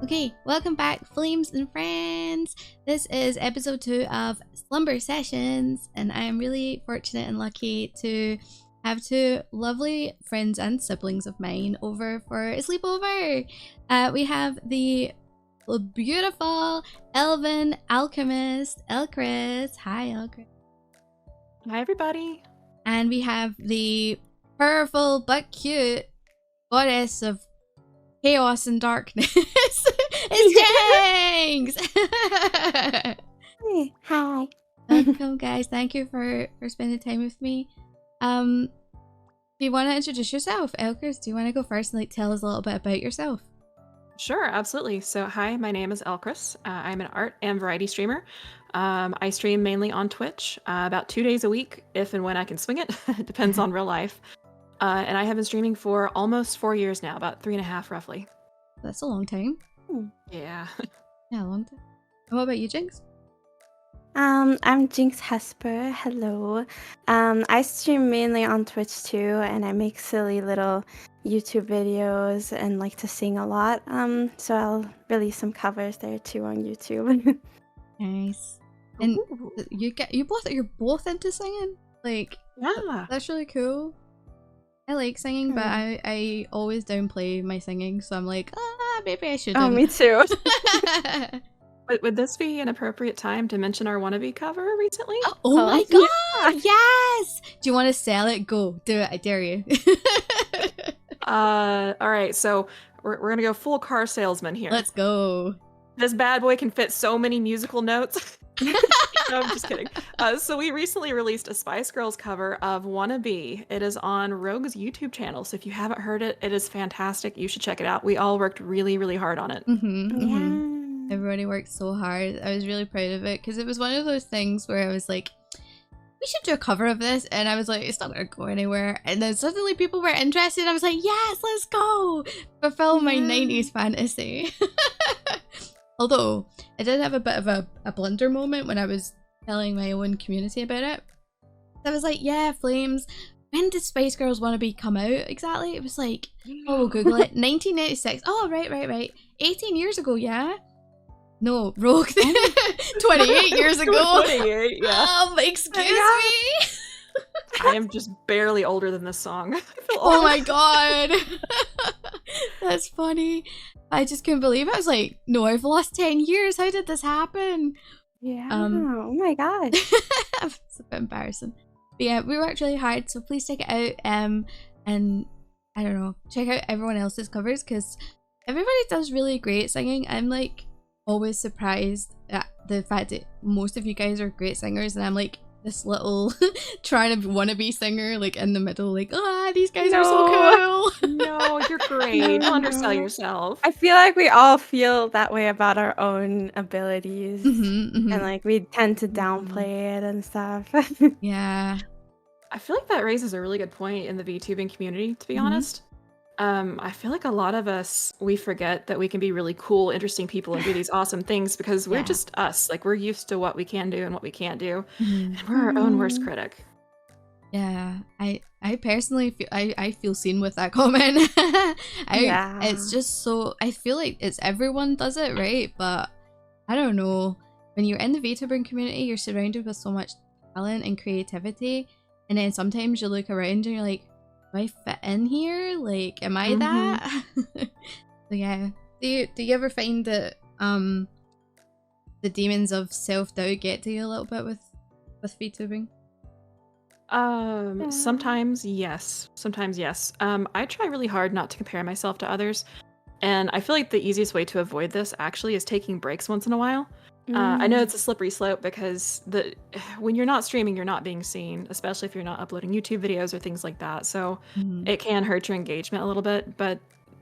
Okay, welcome back, Flames and friends. This is episode 2 of Slumber Sessions, and I am really fortunate and lucky to have two lovely friends and siblings of mine over for a sleepover. We have the beautiful elven alchemist, Elchris. Hi, Elchris. Hi, everybody. And we have the powerful but cute goddess of chaos and darkness. It's Jinx! Hey, hi. Welcome, guys. Thank you for spending time with me. Do you want to introduce yourself, Elchris? Do you want to go first and tell us a little bit about yourself? Sure, absolutely. So, hi, my name is Elchris. I'm an art and variety streamer. I stream mainly on Twitch, about 2 days a week, if and when I can swing it. It depends on real life. And I have been streaming for almost 4 years now, about 3.5 roughly. That's a long time. Yeah. Yeah, a long time. And what about you, Jinx? I'm Jinx Hesper. Hello. I stream mainly on Twitch too, and I make silly little YouTube videos and like to sing a lot. So I'll release some covers there too on YouTube. Nice. And Ooh. you're both into singing? Like, Yeah. that's really cool. I like singing, but I always downplay my singing, so I'm like, maybe I shouldn't. Oh, me too. Would this be an appropriate time to mention our wannabe cover recently? Oh my yeah. god, yes! Do you want to sell it? Go, do it, I dare you. All right, so we're gonna go full car salesman here. Let's go. This bad boy can fit so many musical notes. No, I'm just kidding. So we recently released a Spice Girls cover of Wanna Be. It is on Rogue's YouTube channel, so if you haven't heard it, it is fantastic. You should check it out. We all worked really, really hard on it. Yeah. Everybody worked so hard. I was really proud of it because it was one of those things where I was like, we should do a cover of this, and I was like, it's not gonna go anywhere. And then suddenly people were interested, and I was like, yes, let's go! Fulfill my 90s fantasy. Although, I did have a bit of a blunder moment when I was telling my own community about it. I was like, yeah, Flames, when did Spice Girls Wanna Be come out exactly? It was like, oh, we'll Google it. 1996. Oh, right. 18 years ago, yeah? No, Rogue. 28 years ago. 28, yeah. Excuse me. I am just barely older than this song. I feel Oh old. my god. That's funny. I just couldn't believe it. I was like, no, I've lost 10 years. How did this happen? Yeah. Oh my god. It's a bit embarrassing. But yeah, we worked really hard, so please check it out. And I don't know, check out everyone else's covers because everybody does really great singing. I'm like always surprised at the fact that most of you guys are great singers, and I'm like this little trying to wannabe singer like in the middle, like, these guys are so cool. No, you're great. Don't undersell yourself. I feel like we all feel that way about our own abilities. And like we tend to downplay it and stuff. Yeah. I feel like that raises a really good point in the VTubing community, to be honest. I feel like a lot of us, we forget that we can be really cool, interesting people and do these awesome things because we're just us. Like, we're used to what we can do and what we can't do. And we're our own worst critic. Yeah, I personally feel I feel seen with that comment. It's just so, I feel like it's everyone does it, right? But I don't know. When you're in the VTubing community, you're surrounded with so much talent and creativity, and then sometimes you look around and you're like, do I fit in here? Like, am I that? So yeah. Do you ever find that the demons of self-doubt get to you a little bit with VTubing? Sometimes yes. Sometimes yes. I try really hard not to compare myself to others. And I feel like the easiest way to avoid this actually is taking breaks once in a while. I know it's a slippery slope because when you're not streaming, you're not being seen, especially if you're not uploading YouTube videos or things like that. So it can hurt your engagement a little bit, but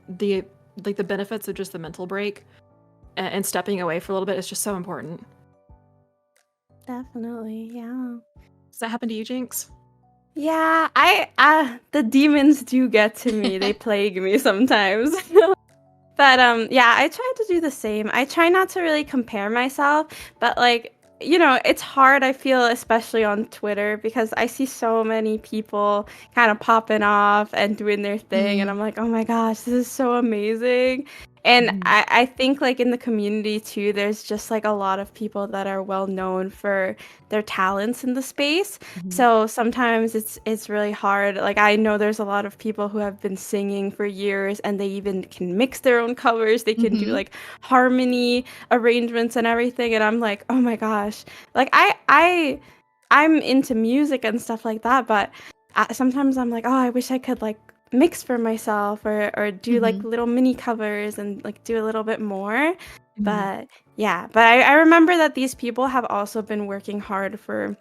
the benefits of just the mental break and stepping away for a little bit is just so important. Definitely, yeah. Does that happen to you, Jinx? Yeah, the demons do get to me. They plague me sometimes. But yeah, I try to do the same. I try not to really compare myself, but like, you know, it's hard, I feel, especially on Twitter, because I see so many people kind of popping off and doing their thing, and I'm like, oh my gosh, this is so amazing. And Mhm. I think like in the community too, there's just like a lot of people that are well known for their talents in the space. Mhm. So sometimes it's really hard. Like I know there's a lot of people who have been singing for years and they even can mix their own covers. They can do Mhm. like harmony arrangements and everything. And I'm like, oh my gosh. Like I'm into music and stuff like that, but sometimes I'm like, oh, I wish I could like mix for myself or do like Mhm. little mini covers and like do a little bit more. Mhm. But yeah, but I remember that these people have also been working hard for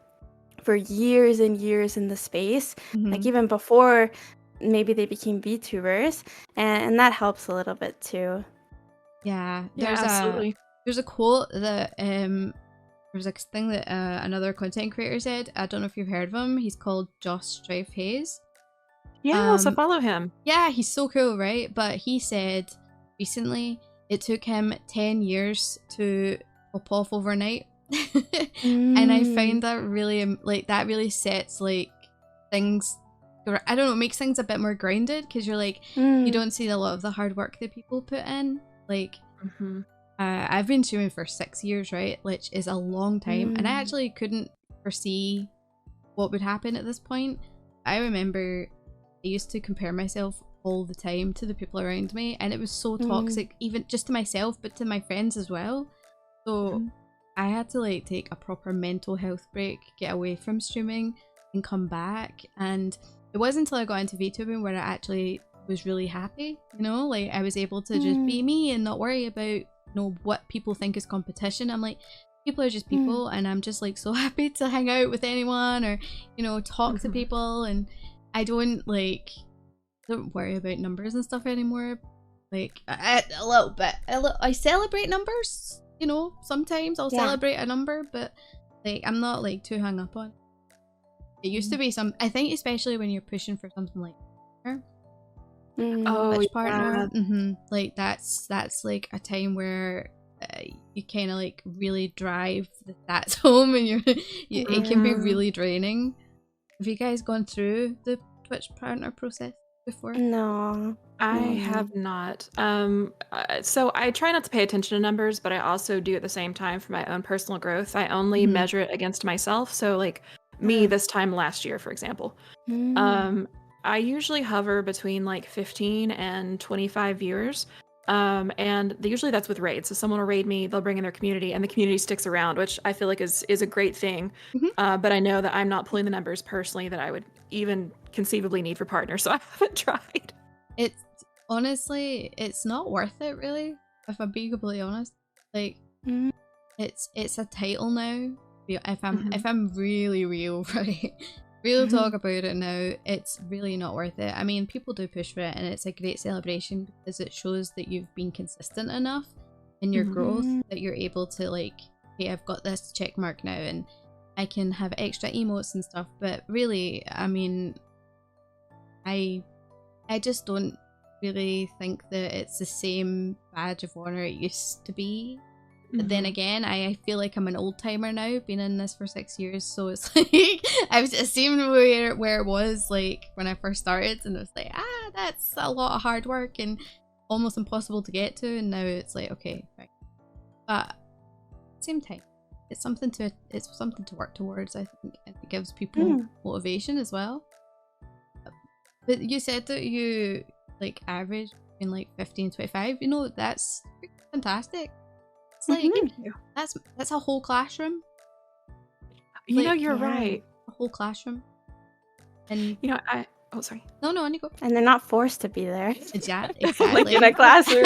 years and years in the space, like Mhm. even before maybe they became VTubers, and that helps a little bit too. Yeah, Yeah, absolutely. there's a quote that there's a thing that another content creator said. I don't know if you've heard of him. He's called Josh Strife Hayes. Yes, I follow him. Yeah, he's so cool, right? But he said recently it took him 10 years to pop off overnight. And I Mm, find that really, like, that really sets, like, things, I don't know, it makes things a bit more grounded because you're like, you mm, don't see a lot of the hard work that people put in. Like, Hmm. I've been streaming for 6 years, right? Which is a long time. And I mm, actually couldn't foresee what would happen at this point. I remember I used to compare myself all the time to the people around me, and it was so mm, toxic, even just to myself, but to my friends as well. So mm, I had to like take a proper mental health break, get away from streaming, and come back. And it wasn't until I got into VTubing where I actually was really happy. Like I was able to just mm, be me and not worry about what people think is competition. I'm like, people are just mm, people, and I'm just like so happy to hang out with anyone or talk to Hmm. people. And I don't worry about numbers and stuff anymore. Like a little bit. I celebrate numbers. Sometimes I'll yeah. celebrate a number, but like I'm not like too hung up on it. It used to be I think especially when you're pushing for something like Mm, Oh, Twitch yeah. partner, like that's like a time where you kind of like really drive the stats home, and it can be yeah. really draining. Have you guys gone through the Twitch partner process before? No. I No, no. have not. So I try not to pay attention to numbers, but I also do at the same time for my own personal growth. I only Mhm. measure it against myself. So like me Uh, this time last year, for example. mm, Um, I usually hover between like 15 and 25 viewers. And usually that's with raids. So someone will raid me, they'll bring in their community, and the community sticks around, which I feel like is a great thing. Mhm. But I know that I'm not pulling the numbers personally that I would even conceivably need for partners, so I haven't tried. It's honestly, it's not worth it, really. If I'm being completely honest, like mm, it's a title now. Mhm. If I'm really real, right, real talk mhm, about it now, it's really not worth it. I mean, people do push for it, and it's a great celebration because it shows that you've been consistent enough in your Mhm. growth mm, that you're able to like, hey, I've got this check mark now, and I can have extra emotes and stuff. But really, I mean, I I just don't really think that it's the same badge of honor it used to be. But then Mhm. again, I feel like I'm an old timer now, been in this for 6 years, so it's like I've seen where it was like when I first started, and it was like, that's a lot of hard work and almost impossible to get to, and now it's like, okay, right. But at the same time, it's something to work towards, I think, and it gives people mm, motivation as well. But you said that you like average in like 15, 25. That's fantastic. It's like mhm. Thank you. that's a whole classroom. You know, Like you're Yeah. right. a whole classroom. And Oh, sorry. no, on you go. And they're not forced to be there. Yeah, Like in a exactly. classroom.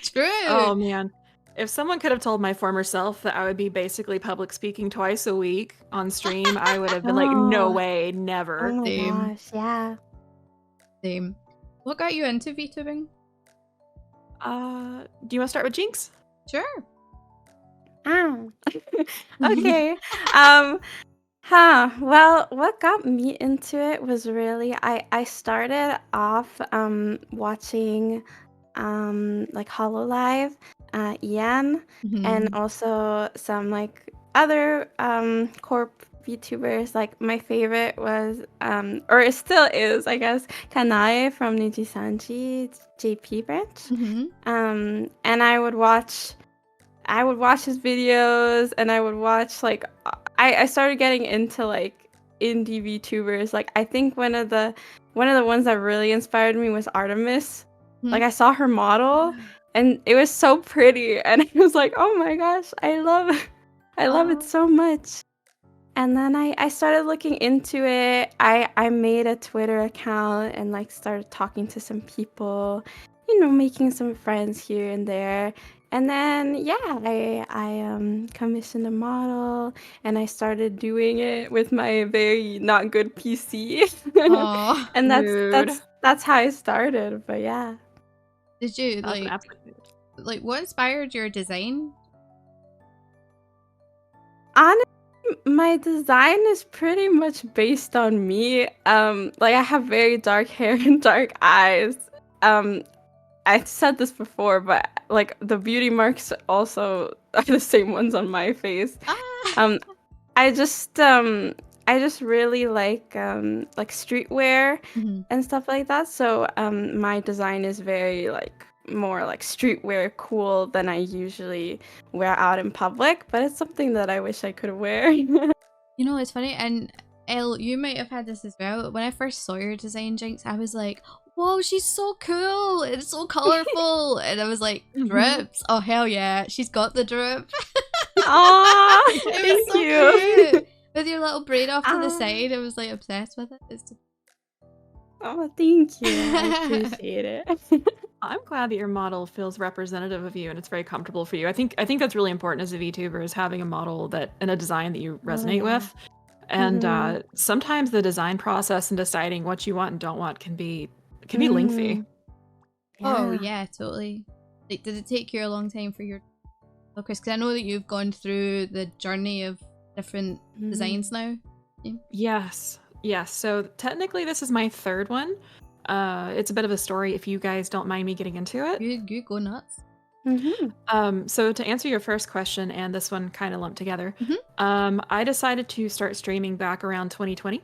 True. Oh man. If someone could have told my former self that I would be basically public speaking twice a week on stream, I would have been like, no Oh, way, oh never. my Same. gosh, yeah. Same. What got you into VTubing? Do you want to start with Jinx? Sure. Ah. Okay. Um, well, what got me into it was really I started off watching like Hololive, EM, and Mhm. also some like other corp VTubers, like my favorite was, or it still is, I guess, Kanae from Nijisanji JP branch. Mm-hmm. And I would watch his videos, and I would watch like I started getting into like indie VTubers. Like I think one of the ones that really inspired me was Artemis. Hmm. Like I saw her model, and it was so pretty, and I was like, oh my gosh, I love it so much. And then I started looking into it. I made a Twitter account and like started talking to some people, making some friends here and there. And then I commissioned a model, and I started doing it with my very not good PC. Aw. And Mood. that's how I started. But yeah. Did you That's an like absolute mood. what inspired your design? Honestly, my design is pretty much based on me. Like I have very dark hair and dark eyes. I said this before, but like the beauty marks also are the same ones on my face. Ah. I just really like streetwear Mhm. and stuff like that. So my design is very like more like streetwear cool than I usually wear out in public, but it's something that I wish I could wear. You know, it's funny, and Elle, you might have had this as well. When I first saw your design, Jinx, I was like, whoa, she's so cool. It's so colorful. And I was like, drips. Oh, hell yeah. She's got the drip. Aw, It was thank so you. cute. With your little braid off to the Ah. side, I was like obsessed with it. It's Oh, thank you. I appreciate it. I'm glad that your model feels representative of you and it's very comfortable for you. I think that's really important as a VTuber, is having a model and a design that you resonate yeah. with. And Mhm. sometimes the design process and deciding what you want and don't want can be lengthy. Oh, yeah, totally. Like, did it take you a long time for your focus? Because I know that you've gone through the journey of different designs now. Yes. So technically this is my third one. It's a bit of a story if you guys don't mind me getting into it. You go nuts. So to answer your first question, and this one kind of lumped together, Mhm. I decided to start streaming back around 2020.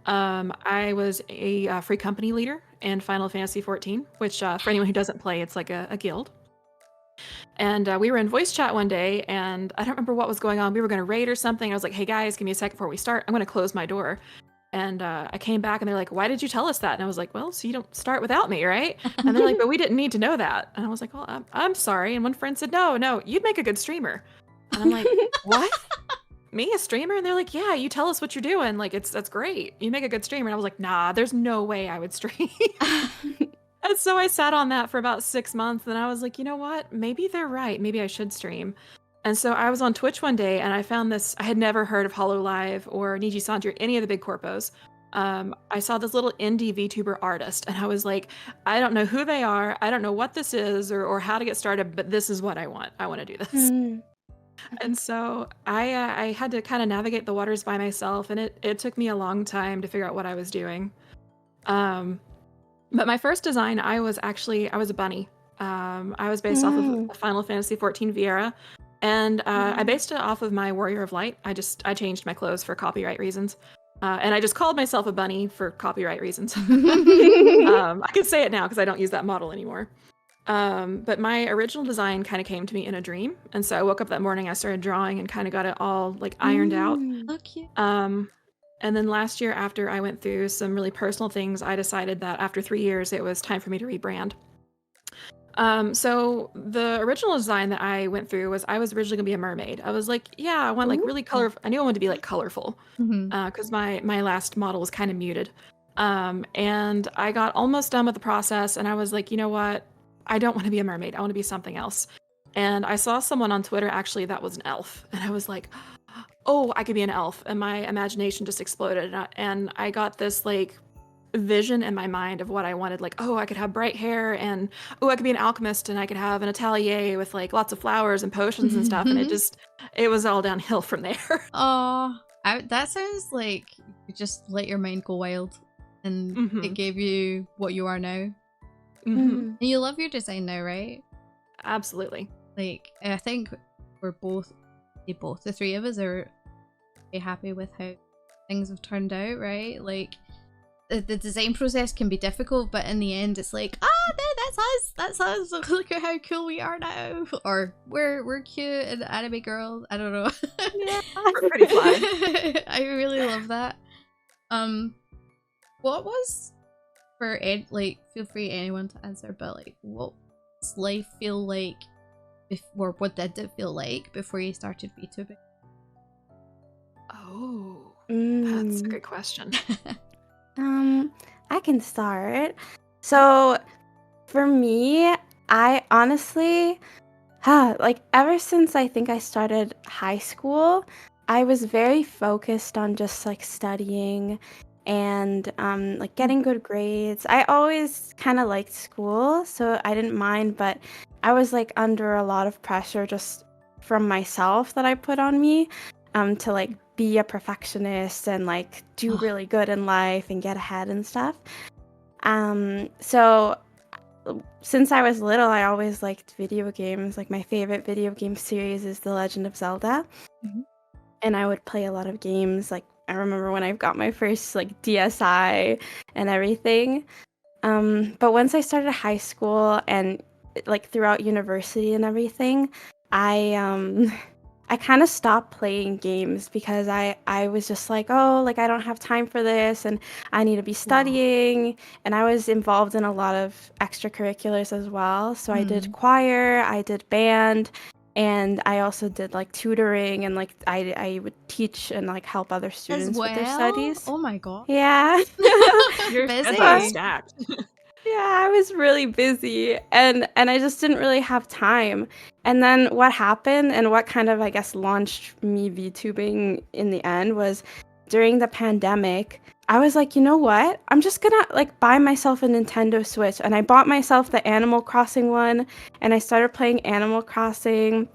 I was a free company leader in Final Fantasy 14, which for anyone who doesn't play, it's like a guild. And we were in voice chat one day, and I don't remember what was going on. We were going to raid or something. I was like, hey guys, give me a second before we start. I'm going to close my door. And I came back and they're like, why did you tell us that? And I was like, well, so you don't start without me, right? And they're like, but we didn't need to know that. And I was like, well, I'm sorry. And one friend said, no, you'd make a good streamer. And I'm like, what? Me, a streamer? And they're like, yeah, you tell us what you're doing. Like, that's great. You make a good streamer. And I was like, nah, there's no way I would stream. And so I sat on that for about 6 months, and I was like, you know what? Maybe they're right. Maybe I should stream. And so I was on Twitch one day, and I found this. I had never heard of HoloLive or Niji-san or any of the big corpos. I saw this little indie VTuber artist, and I was like, I don't know who they are. I don't know what this is or how to get started, but this is what I want. I want to do this. And so I had to kind of navigate the waters by myself, and it took me a long time to figure out what I was doing. But my first design, I was a bunny. I was based off of Final Fantasy 14 Viera, and I based it off of my Warrior of Light. I changed my clothes for copyright reasons, and I just called myself a bunny for copyright reasons. I can say it now because I don't use that model anymore. But my original design kind of came to me in a dream, and so I woke up that morning, I started drawing, and kind of got it all like ironed out. Okay. And then last year, after I went through some really personal things, I decided that after 3 years, it was time for me to rebrand. So the original design that I went through was I was originally gonna be a mermaid. I was like, yeah, I want like really colorful. I knew I wanted to be like colorful, because my last model was kind of muted. And I got almost done with the process, and I was like, you know what? I don't want to be a mermaid. I want to be something else. And I saw someone on Twitter actually that was an elf, and I was like, oh, I could be an elf. And my imagination just exploded. And I got this like vision in my mind of what I wanted. Like, oh, I could have bright hair, and oh, I could be an alchemist, and I could have an atelier with like lots of flowers and potions and stuff. And it was all downhill from there. Oh, that sounds like you just let your mind go wild, and it gave you what you are now. And you love your design now, right? Absolutely. Like, I think the three of us are be happy with how things have turned out, right? Like the design process can be difficult, but in the end it's like, that's us, look at how cool we are now, or we're cute and anime girls. I don't know. Yeah. We're pretty fly. I really love that. What was for like, feel free anyone to answer, but like, what does life feel like before? What did it feel like before you started VTubing? Oh, that's a Mm. good question. I can start. So for me, I honestly, like ever since I think I started high school, I was very focused on just like studying and like getting good grades. I always kind of liked school, so I didn't mind, but I was like under a lot of pressure just from myself that I put on me to like be a perfectionist and like do really good in life and get ahead and stuff. So since I was little, I always liked video games. Like my favorite video game series is The Legend of Zelda. Mhm. And I would play a lot of games. Like I remember when I got my first like DSi and everything. But once I started high school and like throughout university and everything, I I kind of stopped playing games because I was just like, oh, like I don't have time for this and I need to be studying. And I was involved in a lot of extracurriculars as well. So I did choir, I did band, and I also did like tutoring and like I would teach and like help other As students with their well? studies. Oh my god. Yeah. You're Busy. that's stacked. Yeah, I was really busy and I just didn't really have time. And then what happened and what kind of I guess launched me VTubing in the end was during the pandemic, I was like, you know what? I'm just gonna like buy myself a Nintendo Switch, and I bought myself the Animal Crossing one and I started playing Animal Crossing.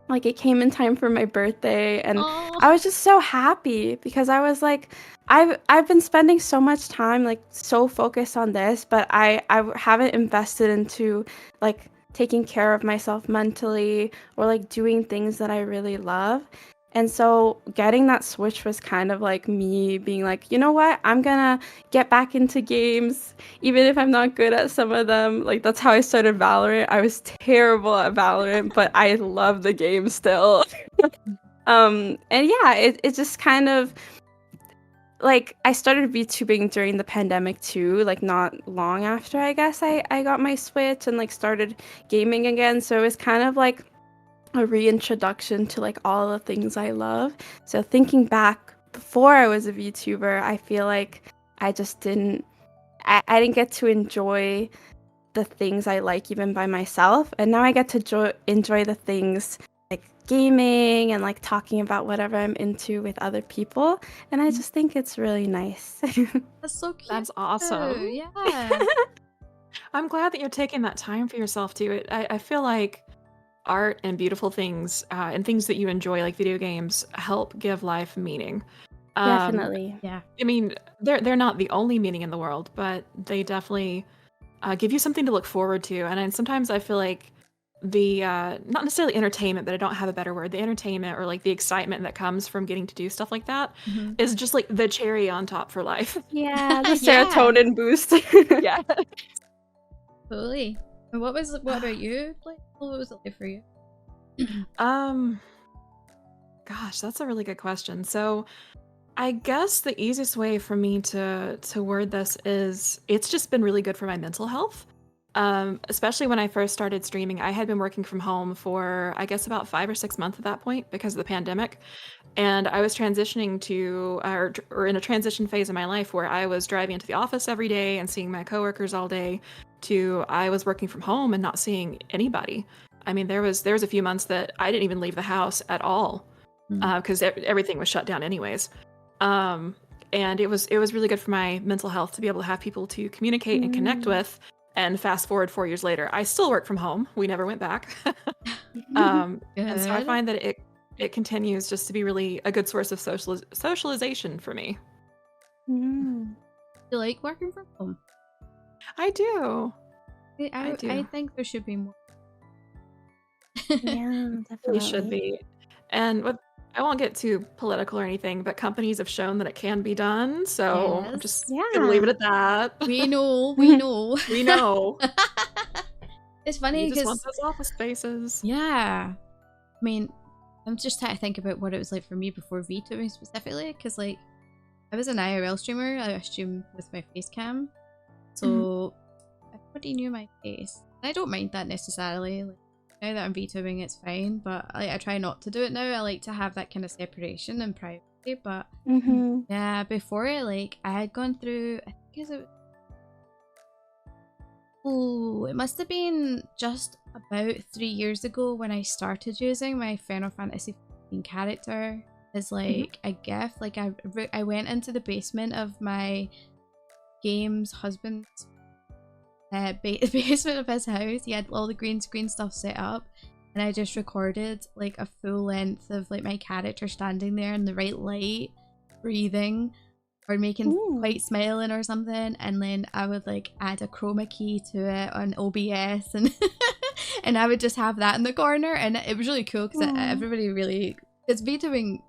Like it came in time for my birthday and Oh. I was just so happy because I was like I've been spending so much time like so focused on this, but I haven't invested into like taking care of myself mentally or like doing things that I really love. And so getting that Switch was kind of like me being like, you know what? I'm gonna get back into games, even if I'm not good at some of them. Like that's how I started Valorant. I was terrible at Valorant, but I love the game still. And yeah, it just kind of like I started VTubing during the pandemic too, like not long after I guess I got my Switch and like started gaming again. So it was kind of like a reintroduction to like all the things I love. So thinking back before I was a VTuber, I feel like I just I didn't get to enjoy the things I like even by myself. And now I get to enjoy the things like gaming and like talking about whatever I'm into with other people. And I just think it's really nice. That's so cute. That's awesome. Yeah. I'm glad that you're taking that time for yourself too. I feel like art and beautiful things and things that you enjoy, like video games, help give life meaning. Definitely. Yeah. I mean, they're not the only meaning in the world, but they definitely give you something to look forward to. And sometimes I feel like the not necessarily entertainment, but I don't have a better word. The entertainment or like the excitement that comes from getting to do stuff like that is just like the cherry on top for life. Yeah, the Yeah. serotonin boost. Yeah. Totally. And what about you? Like, what was it like for you? Gosh, that's a really good question. So I guess the easiest way for me to word this is it's just been really good for my mental health. Especially when I first started streaming, I had been working from home for I guess about 5 or 6 months at that point because of the pandemic, and I was transitioning to or in a transition phase of my life where I was driving into the office every day and seeing my coworkers all day, to I was working from home and not seeing anybody. I mean, there was a few months that I didn't even leave the house at all because everything was shut down anyways. And it was really good for my mental health to be able to have people to communicate and connect with. And fast forward 4 years later, I still work from home. We never went back. And so I Good. find that it continues just to be really a good source of socialization for me. Mm. You like working from home? I do. I do. think there should be more. Yeah, Really should definitely. be. And what I won't get too political or anything, but companies have shown that it can be done, so I'm Yes. just Yeah. gonna leave it at that. We know, we know. We know. It's funny You just want because, those office spaces. yeah. I mean, I'm just trying to think about what it was like for me before VTubing specifically, because like I was an IRL streamer. I stream with my face cam, so everybody knew my face. And I don't mind that necessarily. Like, now that I'm VTubing, it's fine, but like I try not to do it now. I like to have that kind of separation and privacy. But Mm-hmm. yeah, before like I had gone through, I think it must have been just about 3 years ago when I started using my Final Fantasy 15 character as like a gift. Like I went into the basement of my game's husband's basement of his house. He had all the green screen stuff set up, and I just recorded like a full length of like my character standing there in the right light, breathing, or making quite smiling or something, and then I would like add a chroma key to it on OBS, and and I would just have that in the corner, and it was really cool because everybody really, because VTubing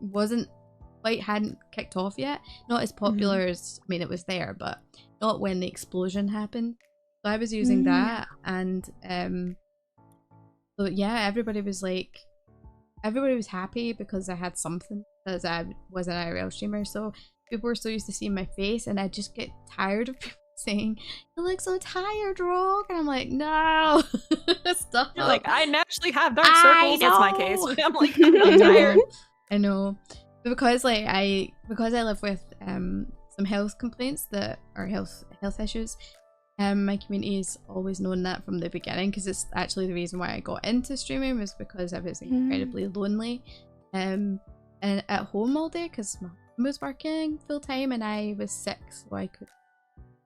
hadn't kicked off yet, not as popular as, I mean, it was there, but not when the explosion happened. So I was using that, and so yeah, everybody was happy because I had something, because I was an IRL streamer. So people were so used to seeing my face, and I just get tired of people saying, "You look so tired, Rogue," and I'm like, "No, stop." You're like, I naturally have dark circles. That's my case. I'm like, I'm I not tired. know, I know, but because like I live with some health complaints that are health issues. My community's always known that from the beginning, because it's actually the reason why I got into streaming, was because I was incredibly lonely and at home all day, because my husband was working full time and I was sick, so I could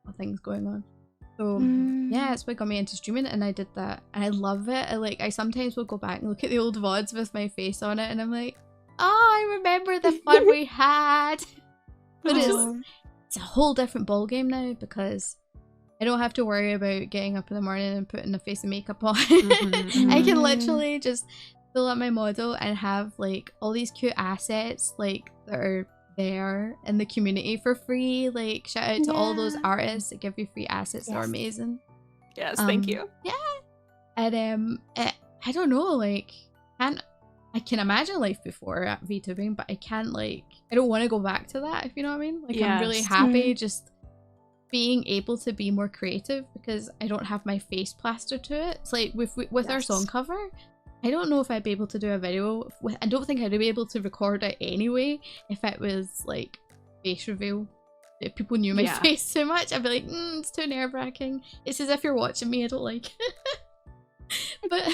have things going on. So yeah, that's what got me into streaming, and I did that, and I love it. I sometimes will go back and look at the old VODs with my face on it, and I'm like, oh, I remember the fun we had. But it's a whole different ball game now, because I don't have to worry about getting up in the morning and putting a face of makeup on. I can literally just fill up my model and have like all these cute assets like that are there in the community for free. Like, shout out to all those artists that give you free assets that are amazing. Yes, thank you. Yeah. And I don't know, like, I can imagine life before at VTubing, but I can't, like, I don't want to go back to that, if you know what I mean. Like, I'm really happy just being able to be more creative, because I don't have my face plastered to it. It's like with our song cover, I don't know if I'd be able to do a video. I don't think I'd be able to record it anyway if it was like face reveal. If people knew my face too much, I'd be like, it's too nerve-wracking. It's as if you're watching me. I don't like it. But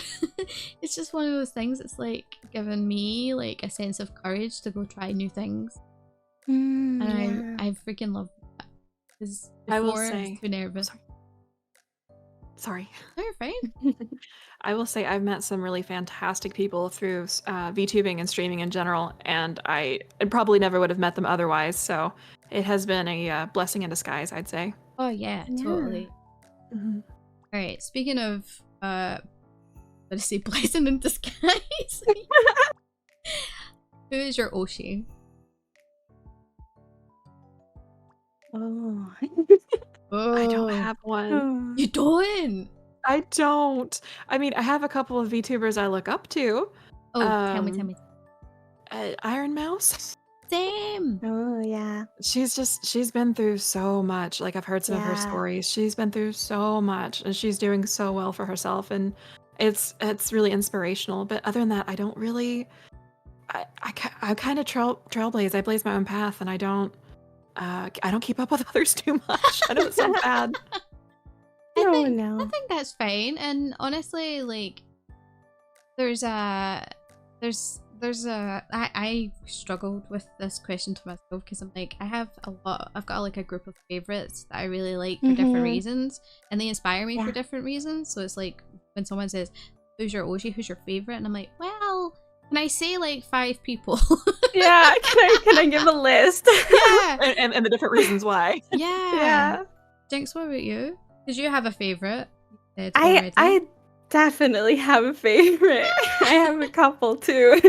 it's just one of those things. It's like given me like a sense of courage to go try new things, and I freaking love that. Because I will before, I say, was too nervous. Sorry. No, you're fine. I will say I've met some really fantastic people through VTubing and streaming in general, and I probably never would have met them otherwise. So it has been a blessing in disguise, I'd say. Oh yeah, totally. All right. Speaking of, let's say blessing in disguise. Who is your Oshi? Oh. I don't have one. You don't? I don't. I mean, I have a couple of VTubers I look up to. Oh, tell me. Iron Mouse. Same. Oh yeah. She's been through so much. Like, I've heard some of her stories. She's been through so much, and she's doing so well for herself, and it's really inspirational. But other than that, I don't really. I kind of trailblaze. I blaze my own path, and I don't keep up with others too much. I know it sounds bad. I think that's fine. And honestly, like, I struggled with this question to myself, because I'm like, I've got like a group of favorites that I really like for different reasons, and they inspire me for different reasons. So it's like when someone says, who's your Oshi, who's your favorite, and I'm like, well, can I say like 5 people? Yeah, can I give a list? Yeah. and the different reasons why. Yeah. Jinx, what about you? Because you have a favorite. I definitely have a favorite. I have a couple too.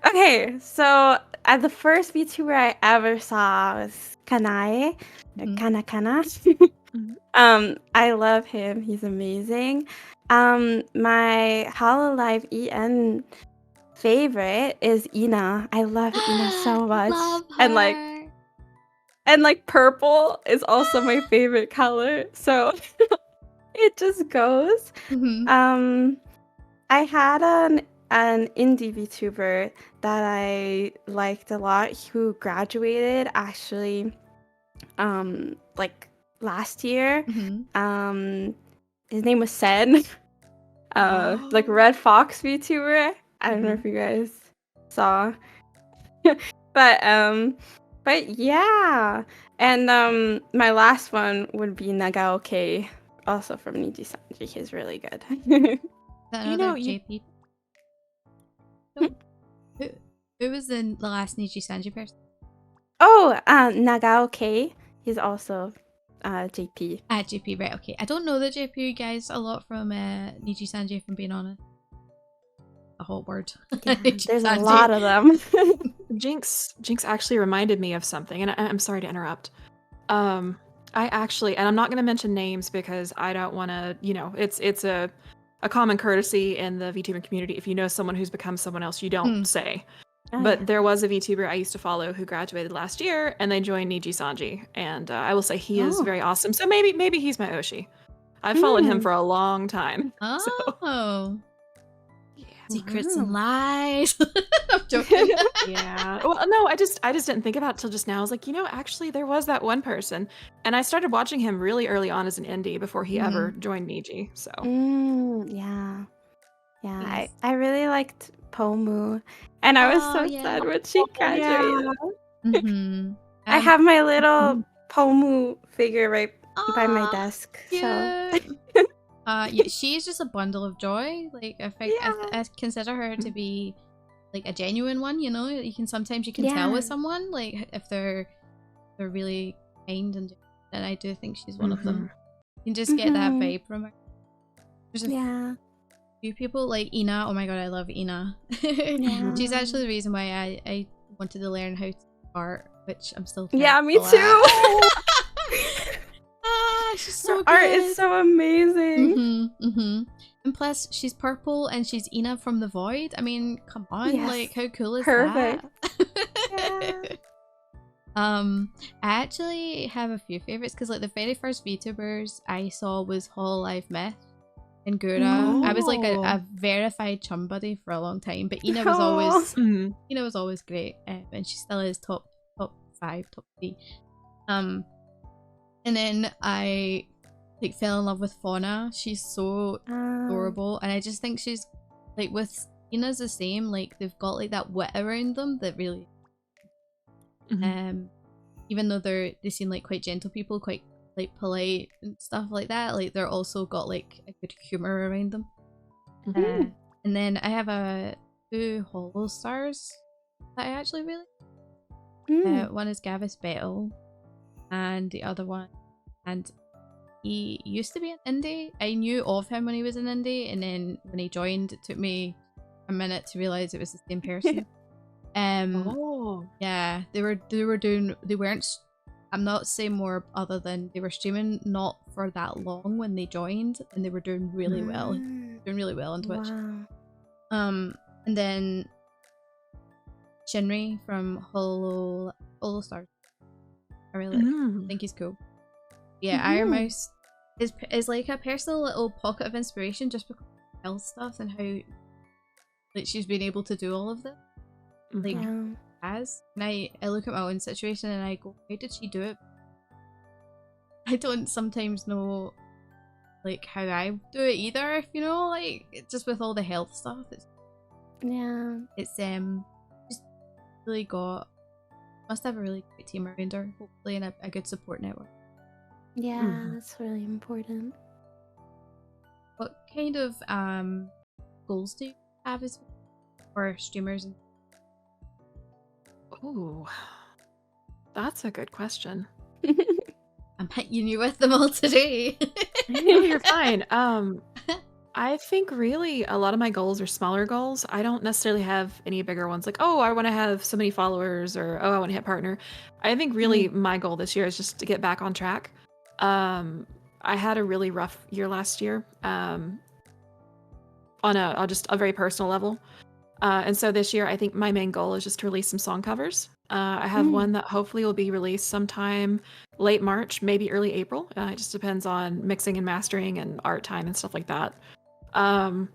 Okay, so the first VTuber I ever saw was Kanae, Mhm. Kana. Mhm. I love him. He's amazing. My Hololive EN favorite is Ina. I love Ina so much. Love And her. purple is also my favorite color. So it just goes. Mhm. I had an indie VTuber that I liked a lot who graduated actually like last year. Mhm. His name was Sen. Like Red Fox VTuber. I don't know if you guys saw. But yeah. And my last one would be Nagaoke, also from Niji Sanji. He's really good. Is that You another know, you JP? Who, who was the last Niji Sanji person? Oh, Nagaoke. He's also JP. Ah, JP, right, okay. I don't know the JP guys a lot from Niji Sanji, if I'm being honest. A whole word. Yeah, Niji there's a Sanji. lot of them. Jinx actually reminded me of something, and I'm sorry to interrupt. I actually, and I'm not going to mention names because I don't want to, it's a common courtesy in the VTuber community. If you know someone who's become someone else, you don't say. Oh, But yeah. there was a VTuber I used to follow who graduated last year, and they joined Niji Sanji, and I will say he is Oh. very awesome. So maybe he's my Oshi. I've followed him for a long time. So, Oh. yeah. Secrets and Wow. lies. I'm joking. Yeah. Well, no, I just didn't think about it till just now. I was like, actually there was that one person. And I started watching him really early on as an indie before he ever joined Niji. So Yeah. Yeah, Yes. I really liked Pomu, and I was Oh, so yeah. sad when she graduated. Mm-hmm. I have my Mhm. little Pomu figure right by my Aw, desk. cute. So Yeah, she's just a bundle of joy. Like yeah. I consider her to be like a genuine one. You know, sometimes you can tell Yeah. with someone like if they're really kind and I do think she's one of them. You can just get that Mhm. vibe from her. There's a Yeah. few people like Ina. Oh my god, I love Ina. She's Yeah. actually the reason why I wanted to learn how to art, which I'm still Yeah, me terrible at. too. She's so Her good. art is so amazing. And plus, she's purple and she's Ina from the Void. I mean, come on, Yes. like how cool is Perfect. that? I actually have a few favorites because like the very first VTubers I saw was Hololive Myth and Gura. I was like Oh. a verified chum buddy for a long time, but Ina was always great, and she still is top 5, top 3. And then I like fell in love with Fauna. She's so adorable, and I just think she's like with Ina's the same. Like they've got like that wit around them that really, even though they seem like quite gentle people, quite like polite and stuff like that. Like they're also got like a good humor around them. And then I have 2 Hollow Stars that I actually really. One is Gavis Battle, and the other one, and he used to be an indie. I knew of him when he was an indie, and then when he joined, it took me a minute to realize it was the same person. Yeah, they weren't. I'm not saying more other than they were streaming not for that long when they joined, and they were doing really well, on Twitch. Wow. And then Shinri from Hollow Stars. I really think he's cool. Yeah, Iron Mouse is like a personal little pocket of inspiration just because of health stuff and how like she's been able to do all of this. Like as and I look at my own situation and I go, how did she do it? I don't sometimes know like how I do it either, if you know, like it's just with all the health stuff. It's just really must have a really great team around her, hopefully, and a good support network. Yeah, that's really important. What kind of goals do you have as for streamers? Oh, that's a good question. I'm hitting you with them all today. No, you're fine. I think really a lot of my goals are smaller goals. I don't necessarily have any bigger ones like, oh, I want to have so many followers or oh, I want to hit partner. I think really my goal this year is just to get back on track. I had a really rough year last year on just a very personal level. And so this year, I think my main goal is just to release some song covers. I have one that hopefully will be released sometime late March, maybe early April. It just depends on mixing and mastering and art time and stuff like that. Um,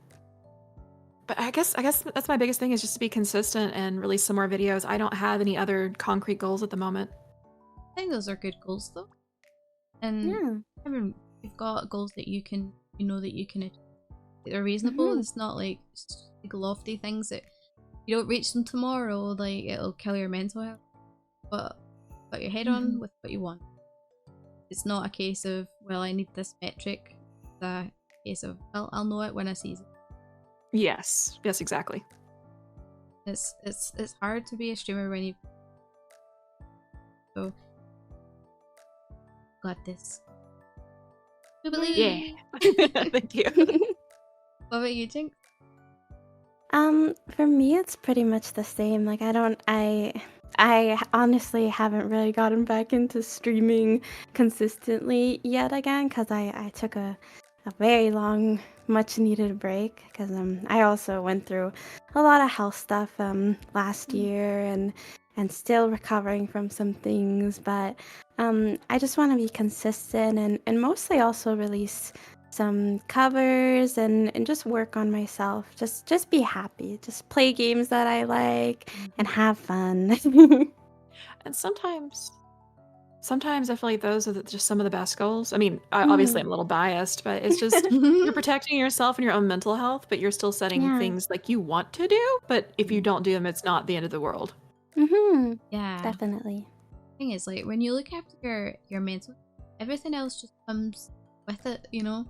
but I guess that's my biggest thing is just to be consistent and release some more videos. I don't have any other concrete goals at the moment. I think those are good goals though. And I mean, you've got goals that you know that you can achieve. They're reasonable. It's not like big lofty things that you don't reach them tomorrow, like it'll kill your mental health. But put your head on with what you want. It's not a case of, well, I need this metric. It's a case of, well, I'll know it when I see it. Yes, exactly. It's hard to be a streamer when you so got this. Yeah. Thank you. What about you, Jinx? For me, it's pretty much the same. Like, I honestly haven't really gotten back into streaming consistently yet again because I took a very long, much needed break because I also went through a lot of health stuff last year and still recovering from some things. But I just want to be consistent and mostly also release some covers and just work on myself. Just be happy. Just play games that I like and have fun. And sometimes I feel like those are just some of the best goals. I mean, obviously I'm a little biased, but it's just you're protecting yourself and your own mental health, but you're still setting things like you want to do. But if you don't do them, it's not the end of the world. Yeah, Definitely. The thing is, like, when you look after your mental, everything else just comes with it, you know.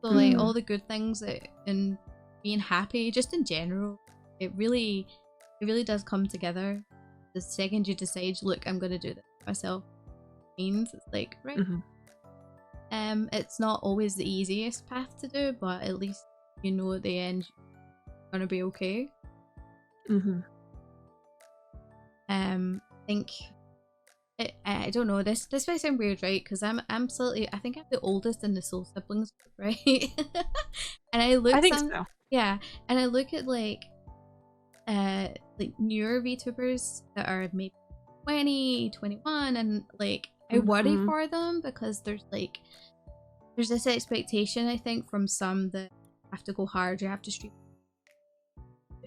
So like all the good things and being happy, just in general, it really does come together. The second you decide, look, I'm gonna do this myself, means it's like right. It's not always the easiest path to do, but at least you know at the end you're gonna be okay. I think I don't know, this might sound weird, right? Because I'm slightly, I think I'm the oldest in the soul siblings group, right? And I think so. Yeah, and I look at like newer VTubers that are maybe 20, 21, and like I worry for them because there's this expectation, I think, from some that have to go hard, you have to stream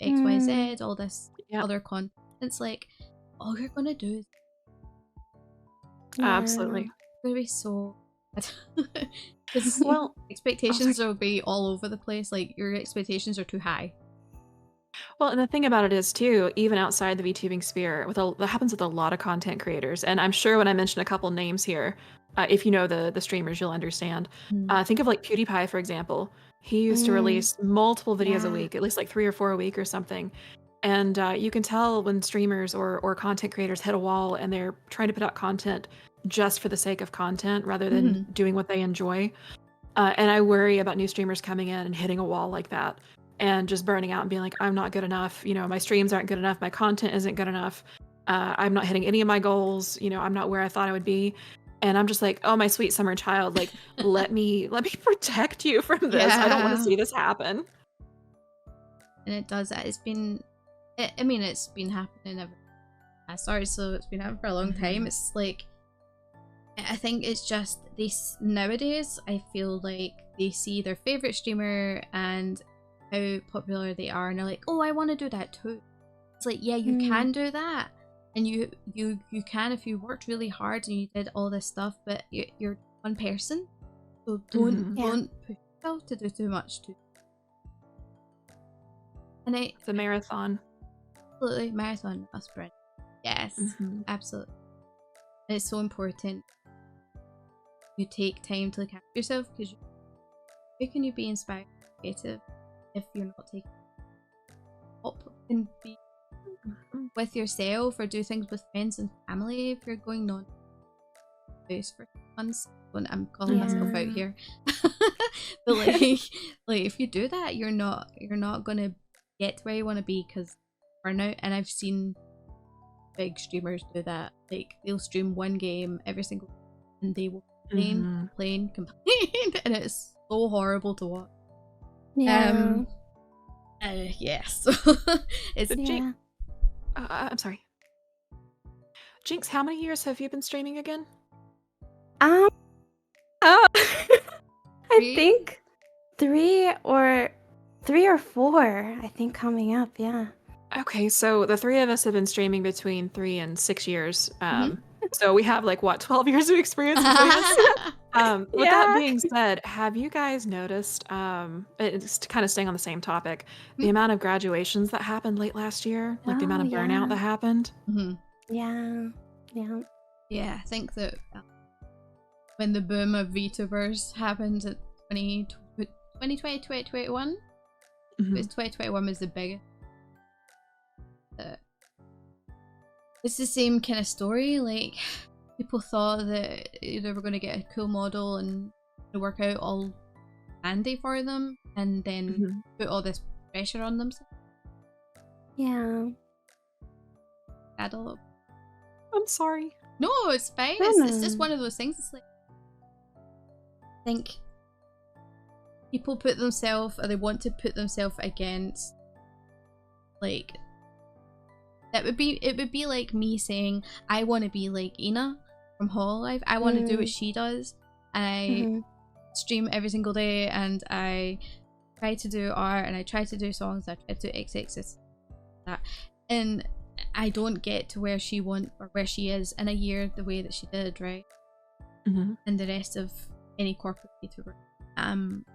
X, Y, Z, all this other content. It's like all you're gonna do is absolutely. It's gonna be so bad. Well, expectations will be all over the place. Like your expectations are too high. Well, and the thing about it is too, even outside the VTubing sphere, that happens with a lot of content creators. And I'm sure when I mention a couple names here, if you know the streamers, you'll understand. Think of like PewDiePie, for example. He used to release multiple videos a week, at least like 3 or 4 a week or something. And you can tell when streamers or content creators hit a wall and they're trying to put out content just for the sake of content rather than doing what they enjoy. And I worry about new streamers coming in and hitting a wall like that and just burning out and being like, I'm not good enough. You know, my streams aren't good enough. My content isn't good enough. I'm not hitting any of my goals. You know, I'm not where I thought I would be. And I'm just like, oh, my sweet summer child, like, let me protect you from this. Yeah. I don't want to see this happen. And it does that. It's been happening ever. I started, so it's been happening for a long time. It's like, I think it's just this nowadays. I feel like they see their favorite streamer and how popular they are, and they're like, oh, I want to do that too. It's like, yeah, you can do that, and you can if you worked really hard and you did all this stuff, but you're one person, so don't push yourself to do too much too. And it's a marathon. Absolutely, marathon, not a sprint. Yes, absolutely. And it's so important you take time to look after yourself, because how can you be inspired and creative if you're not taking up and be with yourself or do things with friends and family if you're going non-house for months? I'm calling myself out Yeah. here. But like if you do that, you're not gonna get to where you want to be because burnout. And I've seen big streamers do that. Like they'll stream one game every single day and they will complain, and it's so horrible to watch. Yeah. Yes. It's So Yeah. Jinx, I'm sorry. Jinx, how many years have you been streaming again? Oh, I Three? think 3 or 4. I think coming up. Yeah. Okay, so the three of us have been streaming between 3 and 6 years. Mhm. So we have like what, 12 years of experience between us. With that Yeah. being said, have you guys noticed, it's kind of staying on the same topic, the amount of graduations that happened late last year? Like the amount Oh, of burnout yeah. that happened? Mhm. Yeah. Yeah. Yeah, I think that when the boom of VTubers happened at 2020, 2021, Mhm. 2021 was the biggest. It's the same kind of story. Like people thought that they were going to get a cool model and to work out all handy for them, and then Mhm. put all this pressure on themselves. Yeah. Add a little. I'm sorry. No, it's fine. No, It's just no. one of those things. It's like I think people put themselves, or they want to put themselves against, like it would be like me saying I want to be like Ina from Hololive. I want to do what she does. I Mhm. stream every single day, and I try to do art, and I try to do songs. I try to do XX that, and I don't get to where she is in a year the way that she did, right? Mhm. And the rest of any corporate YouTuber. And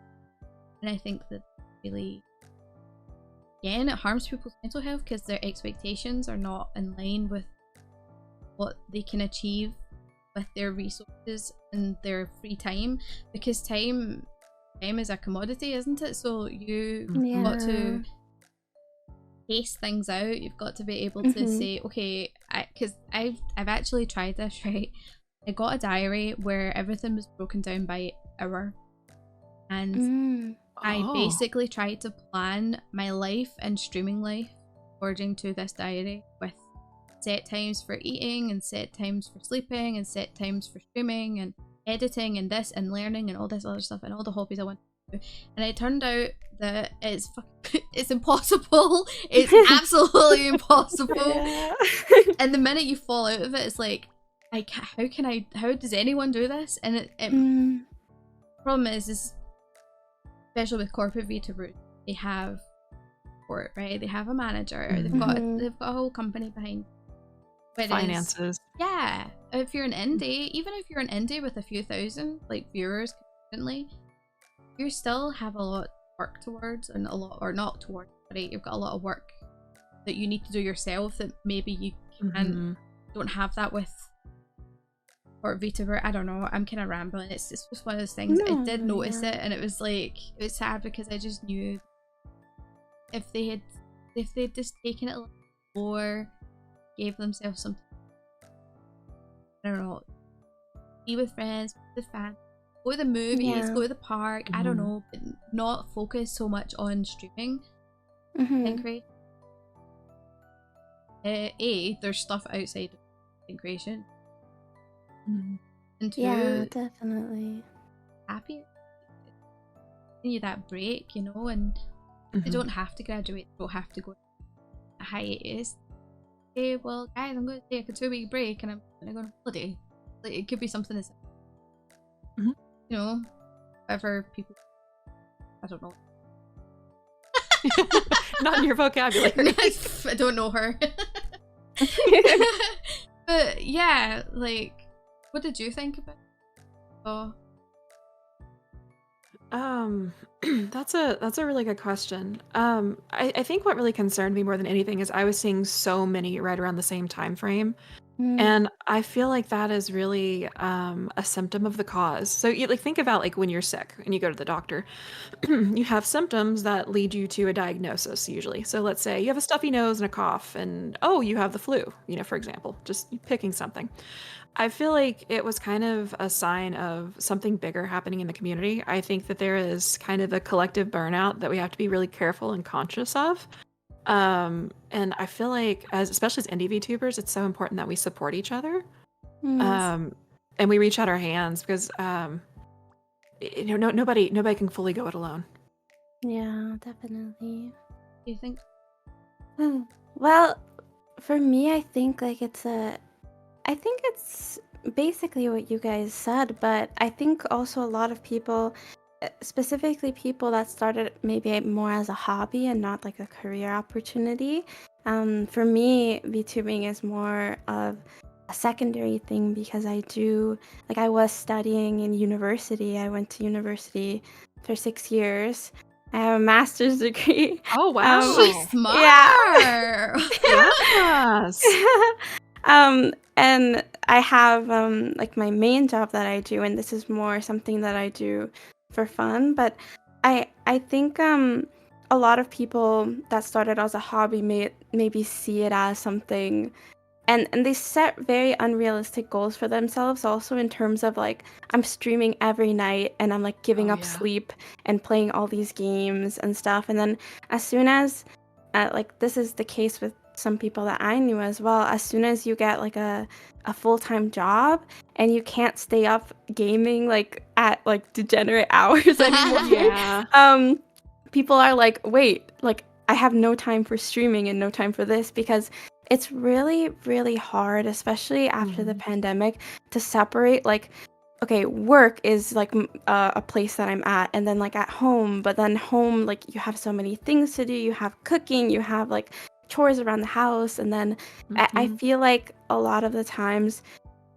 I think that really, again, it harms people's mental health because their expectations are not in line with what they can achieve with their resources and their free time. Because time is a commodity, isn't it? So you've got to pace things out. You've got to be able to say, okay, because I've actually tried this, right? I got a diary where everything was broken down by hour, and I basically tried to plan my life and streaming life according to this diary, with set times for eating and set times for sleeping and set times for streaming and editing and this and learning and all this other stuff and all the hobbies I want to do. And it turned out that it's impossible. It's absolutely impossible. Yeah. And the minute you fall out of it, it's like, how does anyone do this? And the problem is especially with corporate VTubers, they have support, right? They have a manager. They've got a whole company behind. Whereas, Finances. yeah, if you're an indie, even if you're an indie with a few thousand like viewers consistently, you still have a lot to work towards, and a lot, or not towards, right? You've got a lot of work that you need to do yourself that maybe you don't have that with. Or VTuber, I don't know. I'm kind of rambling. It's just one of those things. I did notice it, and it was sad because I just knew if they'd just taken it a little more, gave themselves something. I don't know. Be with friends, be with fans, go to the movies, go to the park. I don't know, but not focus so much on streaming. I think, right? There's stuff outside of content creation. And two, yeah, definitely. Happy. Giving you that break, you know, and they don't have to graduate, they don't have to go on a hiatus. Okay, well, guys, I'm going to take a 2-week break and I'm going to go on holiday. Like, it could be something that's, you know, whatever people, I don't know. Not in your vocabulary. I don't know her. But yeah, like, what did you think about it? That's a really good question. I think what really concerned me more than anything is I was seeing so many right around the same time frame. And I feel like that is really a symptom of the cause. So you think about like when you're sick and you go to the doctor, you have symptoms that lead you to a diagnosis usually. So let's say you have a stuffy nose and a cough, and you have the flu, for example, just picking something. I feel like it was kind of a sign of something bigger happening in the community. I think that there is kind of a collective burnout that we have to be really careful and conscious of. And I feel like, especially as indie VTubers, it's so important that we support each other. Yes. And we reach out our hands because nobody can fully go it alone. Yeah, definitely. Do you think? Well, for me, I think it's basically what you guys said, but I think also a lot of people, specifically people that started maybe more as a hobby and not like a career opportunity. For me, VTubing is more of a secondary thing because I was studying in university. I went to university for 6 years. I have a master's degree. Oh wow! She's smart. Yeah. Yes. And I have like my main job that I do, and this is more something that I do for fun. But I think a lot of people that started as a hobby maybe see it as something, and they set very unrealistic goals for themselves. Also in terms of like I'm streaming every night and I'm like giving up sleep and playing all these games and stuff. And then as soon as like this is the case with some people that I knew as well, as soon as you get like a full-time job and you can't stay up gaming like at like degenerate hours anymore. Yeah. People are like, wait, like I have no time for streaming and no time for this, because it's really, really hard, especially after the pandemic, to separate like, okay, work is like a place that I'm at, and then like at home, but then home, like you have so many things to do. You have cooking, you have like chores around the house, and then I feel like a lot of the times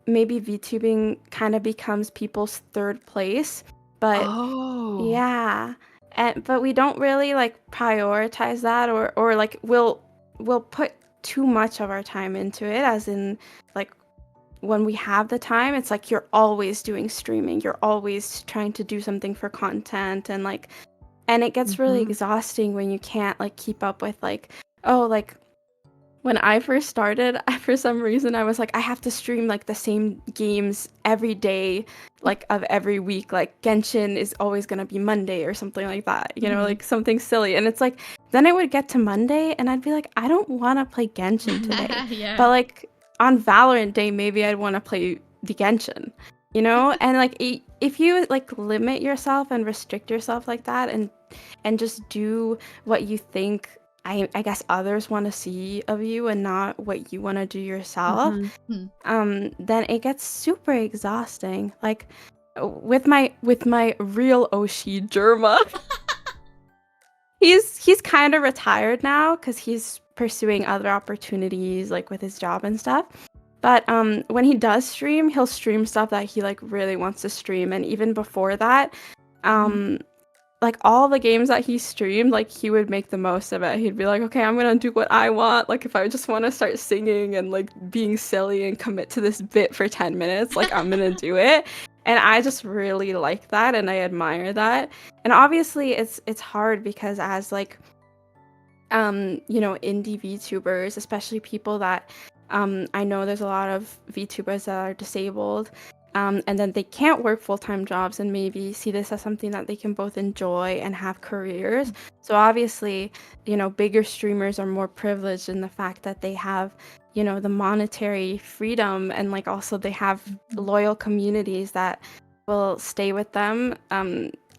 maybe VTubing kind of becomes people's third place, but yeah, but we don't really like prioritize that, or like we'll put too much of our time into it, as in like when we have the time, it's like you're always doing streaming, you're always trying to do something for content, and like, and it gets really exhausting when you can't like keep up with like, oh, like when I first started, for some reason I was like, I have to stream like the same games every day, like of every week, like Genshin is always gonna be Monday or something like that, you know, like something silly. And it's like, then it would get to Monday and I'd be like, I don't want to play Genshin today. But like on Valorant Day, maybe I'd want to play the Genshin, you know? And like if you like limit yourself and restrict yourself like that, and just do what you think I guess others want to see of you and not what you want to do yourself, then it gets super exhausting. Like with my real Oshi, Jerma, he's kind of retired now because he's pursuing other opportunities like with his job and stuff. But when he does stream, he'll stream stuff that he like really wants to stream, and even before that, like all the games that he streamed, like he would make the most of it. He'd be like, okay, I'm gonna do what I want. Like if I just want to start singing and like being silly and commit to this bit for 10 minutes, like I'm gonna do it. And I just really like that, and I admire that. And obviously it's hard because as like you know, indie VTubers, especially people that I know there's a lot of VTubers that are disabled, and then they can't work full-time jobs and maybe see this as something that they can both enjoy and have careers. So obviously, you know, bigger streamers are more privileged in the fact that they have, you know, the monetary freedom, and like also they have loyal communities that will stay with them,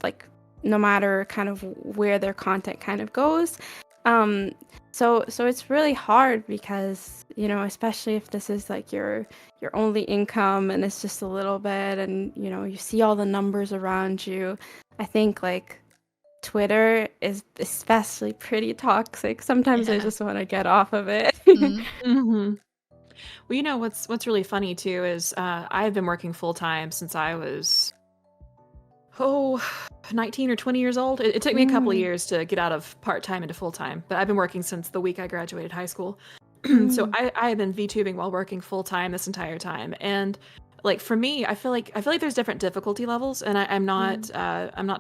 like no matter kind of where their content kind of goes. So it's really hard because, you know, especially if this is like your only income and it's just a little bit, and you know, you see all the numbers around you. I think like Twitter is especially pretty toxic. Sometimes I just want to get off of it. Well, you know what's really funny too is I've been working full time since I was 19 or 20 years old. It took me a couple of years to get out of part-time into full-time, but I've been working since the week I graduated high school. So I have been VTubing while working full-time this entire time. And like for me, I feel like there's different difficulty levels, and I'm not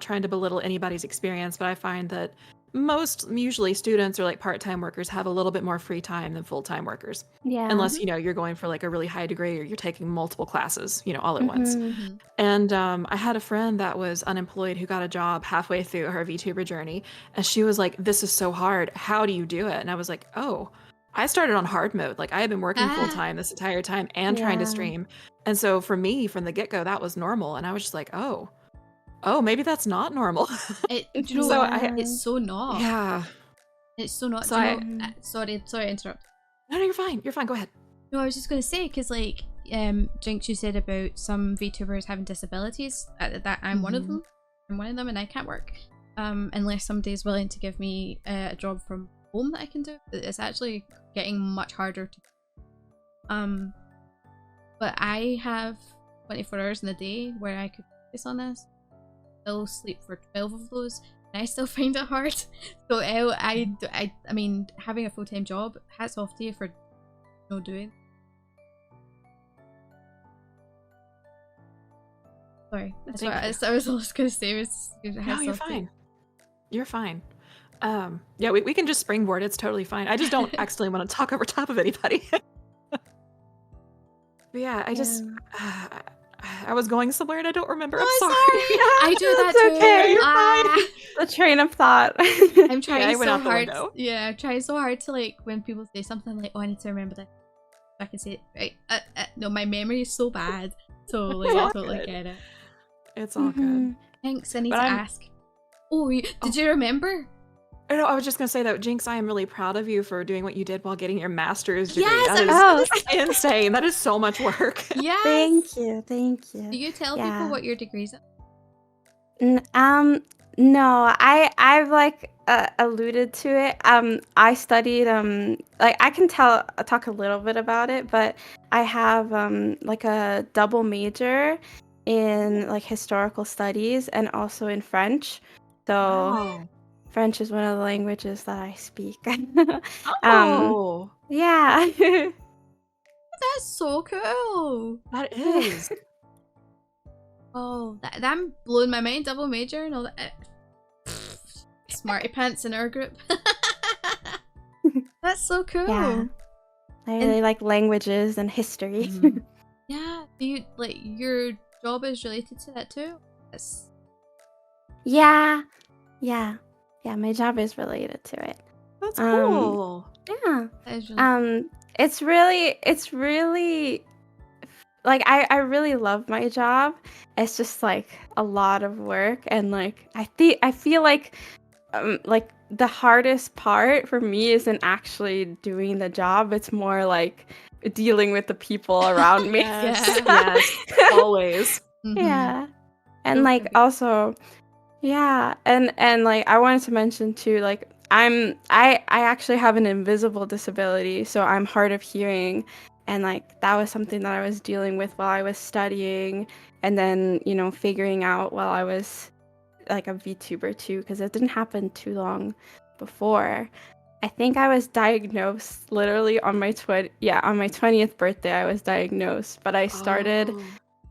trying to belittle anybody's experience, but I find that usually students or like part-time workers have a little bit more free time than full-time workers. Yeah. Unless, you're going for like a really high degree or you're taking multiple classes, all at once. Mm-hmm. And I had a friend that was unemployed who got a job halfway through her VTuber journey. And she was like, this is so hard. How do you do it? And I was like, oh, I started on hard mode. Like I had been working full time this entire time and trying to Yeah. stream. And so for me, from the get-go, that was normal. And I was just like, oh, maybe that's not normal. Do you know So what? I- It's so not. Yeah. It's so not. So Do you know, sorry to interrupt. No, you're fine. You're fine. Go ahead. No, I was just going to say, because like, Jinx, you said about some VTubers having disabilities. That I'm one of them. I'm one of them, and I can't work unless somebody's willing to give me a job from home that I can do. It's actually getting much harder to. But I have 24 hours in a day where I could focus on this. I'll sleep for 12 of those, and I still find it hard. So I mean, having a full-time job, hats off to you for no doing. Sorry, that's what I was just gonna say. No, you're fine. You're fine. Yeah, we can just springboard. It's totally fine. I just don't accidentally want to talk over top of anybody. But yeah, I was going somewhere and I don't remember. I'm sorry. I do that It's too. okay. You're fine. The train of thought. I'm trying I went so out the hard. window. Yeah, I'm trying so hard to like when people say something like, "Oh, I need to remember this." I can say it right. No, my memory is so bad. So like, I totally get it. It's all good. Thanks. I need But to I'm- ask. Oh, did you remember? No, I was just gonna say that, Jinx, I am really proud of you for doing what you did while getting your master's degree. Yes, That is insane. That is so much work. Yes. Thank you. Do you tell Yeah. people what your degree's in? No, I've like alluded to it. I studied like I can talk a little bit about it, but I have like a double major in like historical studies and also in French. So Oh. French is one of the languages that I speak. Oh, Yeah. That's so cool. that is. Oh, I'm blowing my mind. Double major and all that. Smarty pants in our group. That's so cool. Yeah. I really like languages and history. Mhm. Yeah. Do you like your job is related to that too? Yes. Yeah. My job is related to it. That's cool. Yeah. That is really It's really like I really love my job. It's just like a lot of work, and like I feel like the hardest part for me isn't actually doing the job. It's more like dealing with the people around me. Yes, Yeah. yes, always. Mhm. Yeah. And Okay. like also yeah, and like I wanted to mention too, like I actually have an invisible disability, so I'm hard of hearing, and like that was something that I was dealing with while I was studying, and then figuring out while I was like a VTuber too, because it didn't happen too long before. I think I was diagnosed literally on my 20th birthday. I was diagnosed, but I started Oh.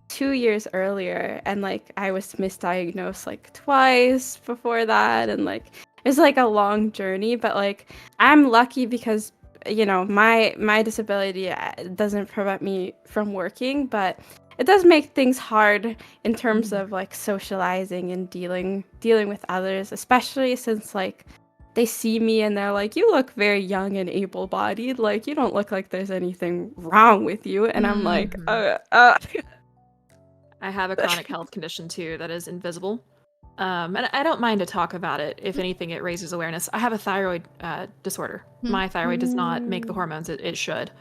2 years earlier, and like I was misdiagnosed like twice before that, and like it was like a long journey, but like I'm lucky because my disability doesn't prevent me from working, but it does make things hard in terms of like socializing and dealing with others, especially since like they see me and they're like, you look very young and able-bodied, like you don't look like there's anything wrong with you, and I'm like I have a chronic health condition too that is invisible. And I don't mind to talk about it. If anything, it raises awareness. I have a thyroid disorder. My thyroid does not make the hormones it should.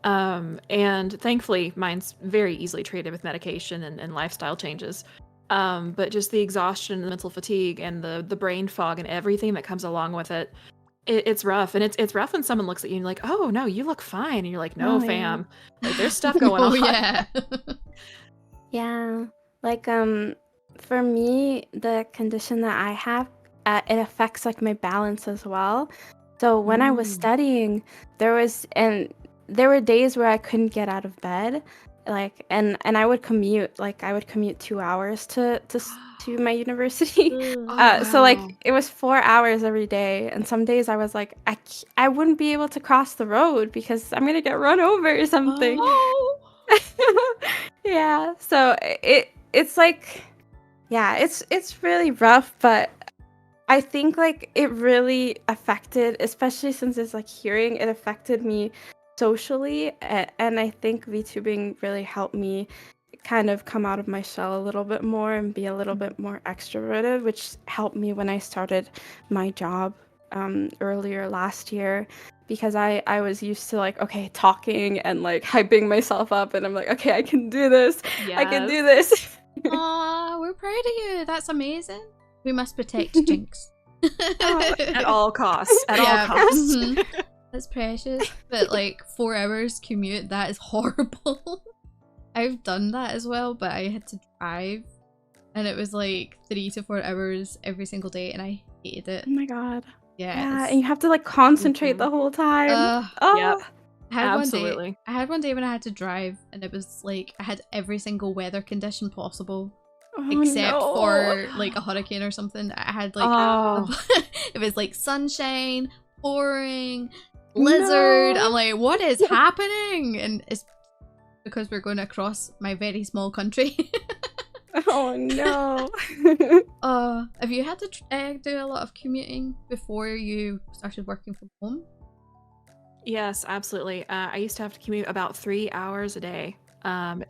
And thankfully, mine's very easily treated with medication and lifestyle changes. But just the exhaustion, the mental fatigue, and the brain fog and everything that comes along with it, it's rough. And it's rough when someone looks at you and like, oh, no, you look fine. And you're like, no, Oh, yeah. fam. Like, there's stuff going on. Yeah. Yeah, like for me, the condition that I have, it affects like my balance as well. So when I was studying, there were days where I couldn't get out of bed. like, and I would commute, like, I would commute 2 hours to my university. Oh, So, like, wow. it was 4 hours every day, and some days I was like, I wouldn't be able to cross the road because I'm gonna get run over or something. Oh. Yeah, so it's like, yeah, it's really rough, but I think, like, it really affected, especially since it's, like, hearing, it affected me socially, and I think VTubing really helped me kind of come out of my shell a little bit more and be a little bit more extroverted, which helped me when I started my job earlier last year, because I was used to, like, okay, talking and, like, hyping myself up, and I'm like, okay, I can do this. I can do Yes. this. Aw, we're proud of you. That's amazing. We must protect Jinx. At all costs. At Yeah, all costs. mhm. That's precious. But like 4 hours commute, that is horrible. I've done that as well, but I had to drive, and it was like 3 to 4 hours every single day, and I hated it. Oh my god. Yeah. Yeah, and you have to, like, concentrate the whole time. Yep. Oh. I had Absolutely. I had one day when I had to drive, and it was like I had every single weather condition possible. Oh, Except no. for like a hurricane or something. I had like Oh. it was like sunshine, pouring, blizzard. No. I'm like, what is happening? And it's because we're going across my very small country. Oh no. Have you had to do a lot of commuting before you started working from home? Yes, absolutely. I used to have to commute about 3 hours a day.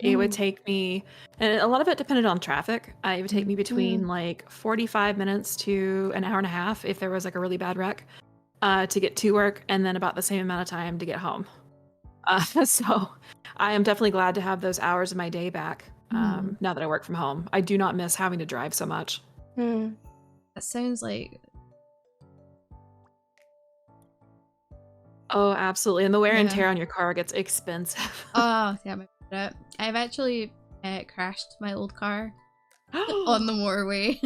It would take me, and a lot of it depended on traffic. It would take me between like 45 minutes to an hour and a half if there was like a really bad wreck to get to work, and then about the same amount of time to get home. So I am definitely glad to have those hours of my day back now that I work from home. I do not miss having to drive so much. That sounds like... Oh, absolutely. And the wear and tear on your car gets expensive. Oh, yeah, I've actually crashed my old car on the motorway.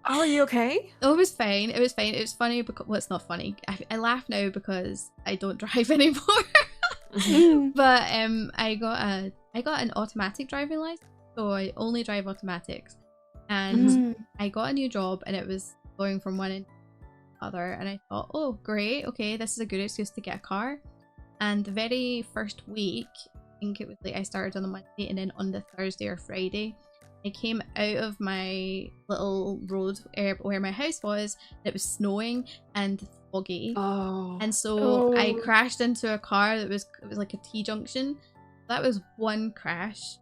Oh, are you okay? Oh, it was fine. It was fine. It was funny because, well, it's not funny. I laugh now because I don't drive anymore. But I got an automatic driving license, so I only drive automatics. And I got a new job, and it was going from one end to the other, and I thought, oh, great, okay, this is a good excuse to get a car. And the very first week, I think it was like I started on the Monday, and then on the Thursday or Friday, I came out of my little road where my house was, and it was snowing and foggy. Oh. And so I crashed into a car it was like a T-junction. That was one crash.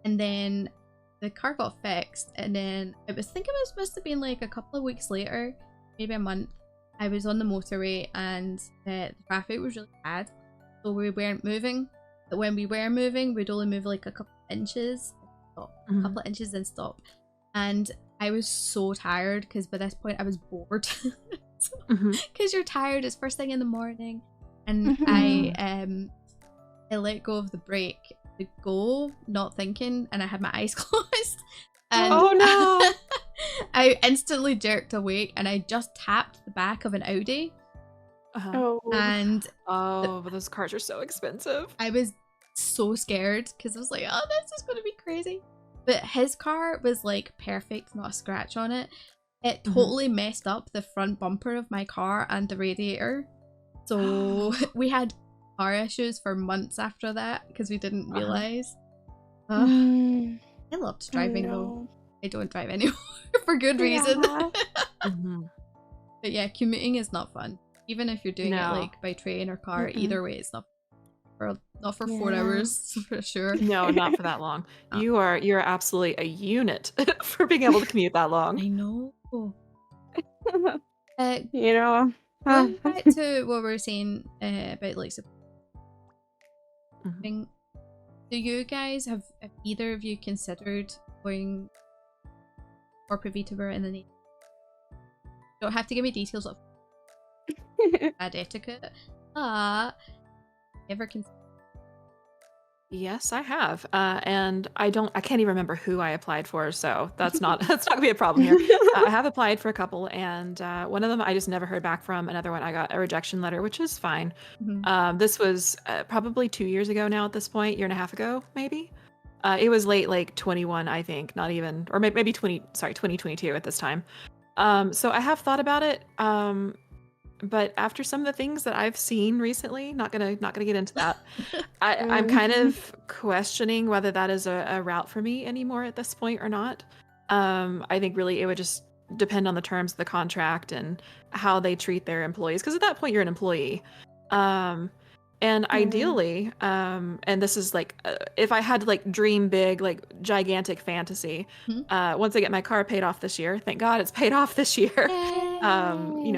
And then the car got fixed, and then I think it was must have been like a couple of weeks later, maybe a month, I was on the motorway, and the traffic was really bad, so we weren't moving. But when we were moving, we'd only move like a couple of inches, stop, a couple of inches, then stop. And I was so tired because by this point I was bored. Because you're tired, it's first thing in the morning, and I let go of the brake to go, not thinking, and I had my eyes closed. And oh no! I instantly jerked awake, and I just tapped the back of an Audi. And but those cars are so expensive. I was so scared because I was like, oh, this is going to be crazy. But his car was like perfect, not a scratch on it. It totally messed up the front bumper of my car and the radiator. So we had car issues for months after that because we didn't realize. I loved driving though. I don't drive anymore for good reason. But yeah, commuting is not fun. Even if you're doing it like by train or car, either way, it's not for 4 hours for sure. No, not for that long. You're absolutely a unit for being able to commute that long. I know. You know, going back to what we were saying about like supporting, do you guys have either of you considered going corporate VTuber in the name? You don't have to give me details of bad etiquette. Ever consider? Yes, I have, and I can't even remember who I applied for, so that's not that's not gonna be a problem here. I have applied for a couple, and one of them I just never heard back from. Another one I got a rejection letter, which is fine. Mhm. This was probably 2 years ago now at this point, year and a half ago, maybe. It was late, like 21, I think, not even, or maybe 2022 at this time. So I have thought about it. But after some of the things that I've seen recently, not gonna get into that. I'm kind Mhm. of questioning whether that is a route for me anymore at this point or not. I think really it would just depend on the terms of the contract and how they treat their employees. Because at that point, you're an employee. Um, and Mhm. ideally, and this is like, if I had to like dream big, like gigantic fantasy, Mhm. once I get my car paid off this year, thank God it's paid off this year. Yay.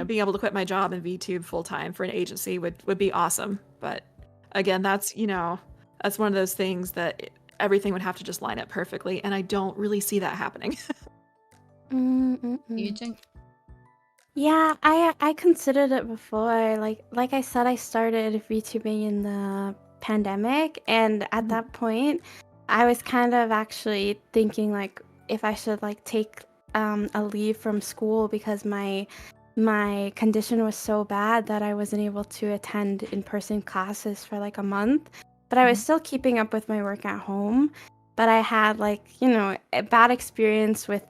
Being able to quit my job in VTube full time for an agency would be awesome. But again, that's one of those things that everything would have to just line up perfectly, and I don't really see that happening. You Mm-mm-mm. think? Yeah, I considered it before. Like I said, I started VTubing in the pandemic, and at Mhm. that point, I was kind of actually thinking like if I should like take a leave from school because my condition was so bad that I wasn't able to attend in-person classes for like a month. But I was Mhm. still keeping up with my work at home. But I had like, a bad experience with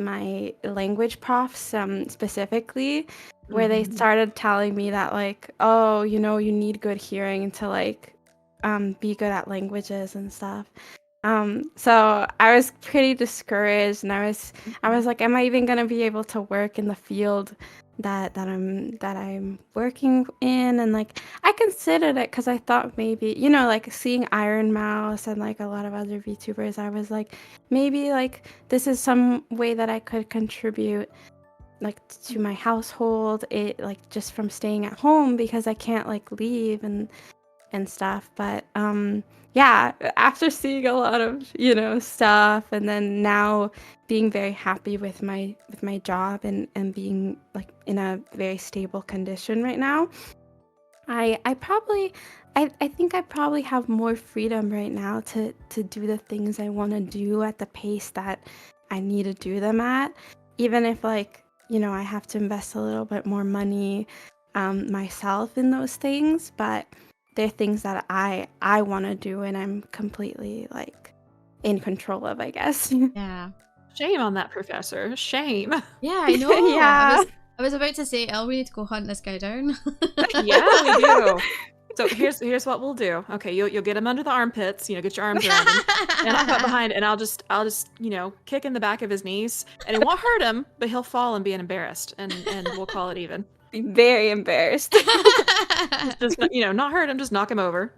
my language profs specifically, where they Mhm. started telling me that like, oh, you need good hearing to like be good at languages and stuff. So I was pretty discouraged, and I was Mhm. like, am I even gonna be able to work in the field that I'm working in? And like I considered it because I thought maybe, like seeing Iron Mouse and like a lot of other VTubers, I was like, maybe like this is some way that I could contribute like to my household, it like just from staying at home because I can't like leave and stuff. But yeah, after seeing a lot of, stuff, and then now being very happy with my job and being like in a very stable condition right now, I probably I think I probably have more freedom right now to do the things I want to do at the pace that I need to do them at, even if like, I have to invest a little bit more money myself in those things, but they're things that I want to do and I'm completely like in control of, I guess. Yeah. Shame on that professor. Shame. Yeah, I know. Yeah. I was about to say, oh, we need to go hunt this guy down. Yeah, we do. So here's what we'll do. Okay, you'll get him under the armpits, get your arms around him, and I'll cut behind, and I'll just kick in the back of his knees, and it won't hurt him, but he'll fall and be embarrassed, and we'll call it even. Be very embarrassed. Just not hurt him, just knock him over.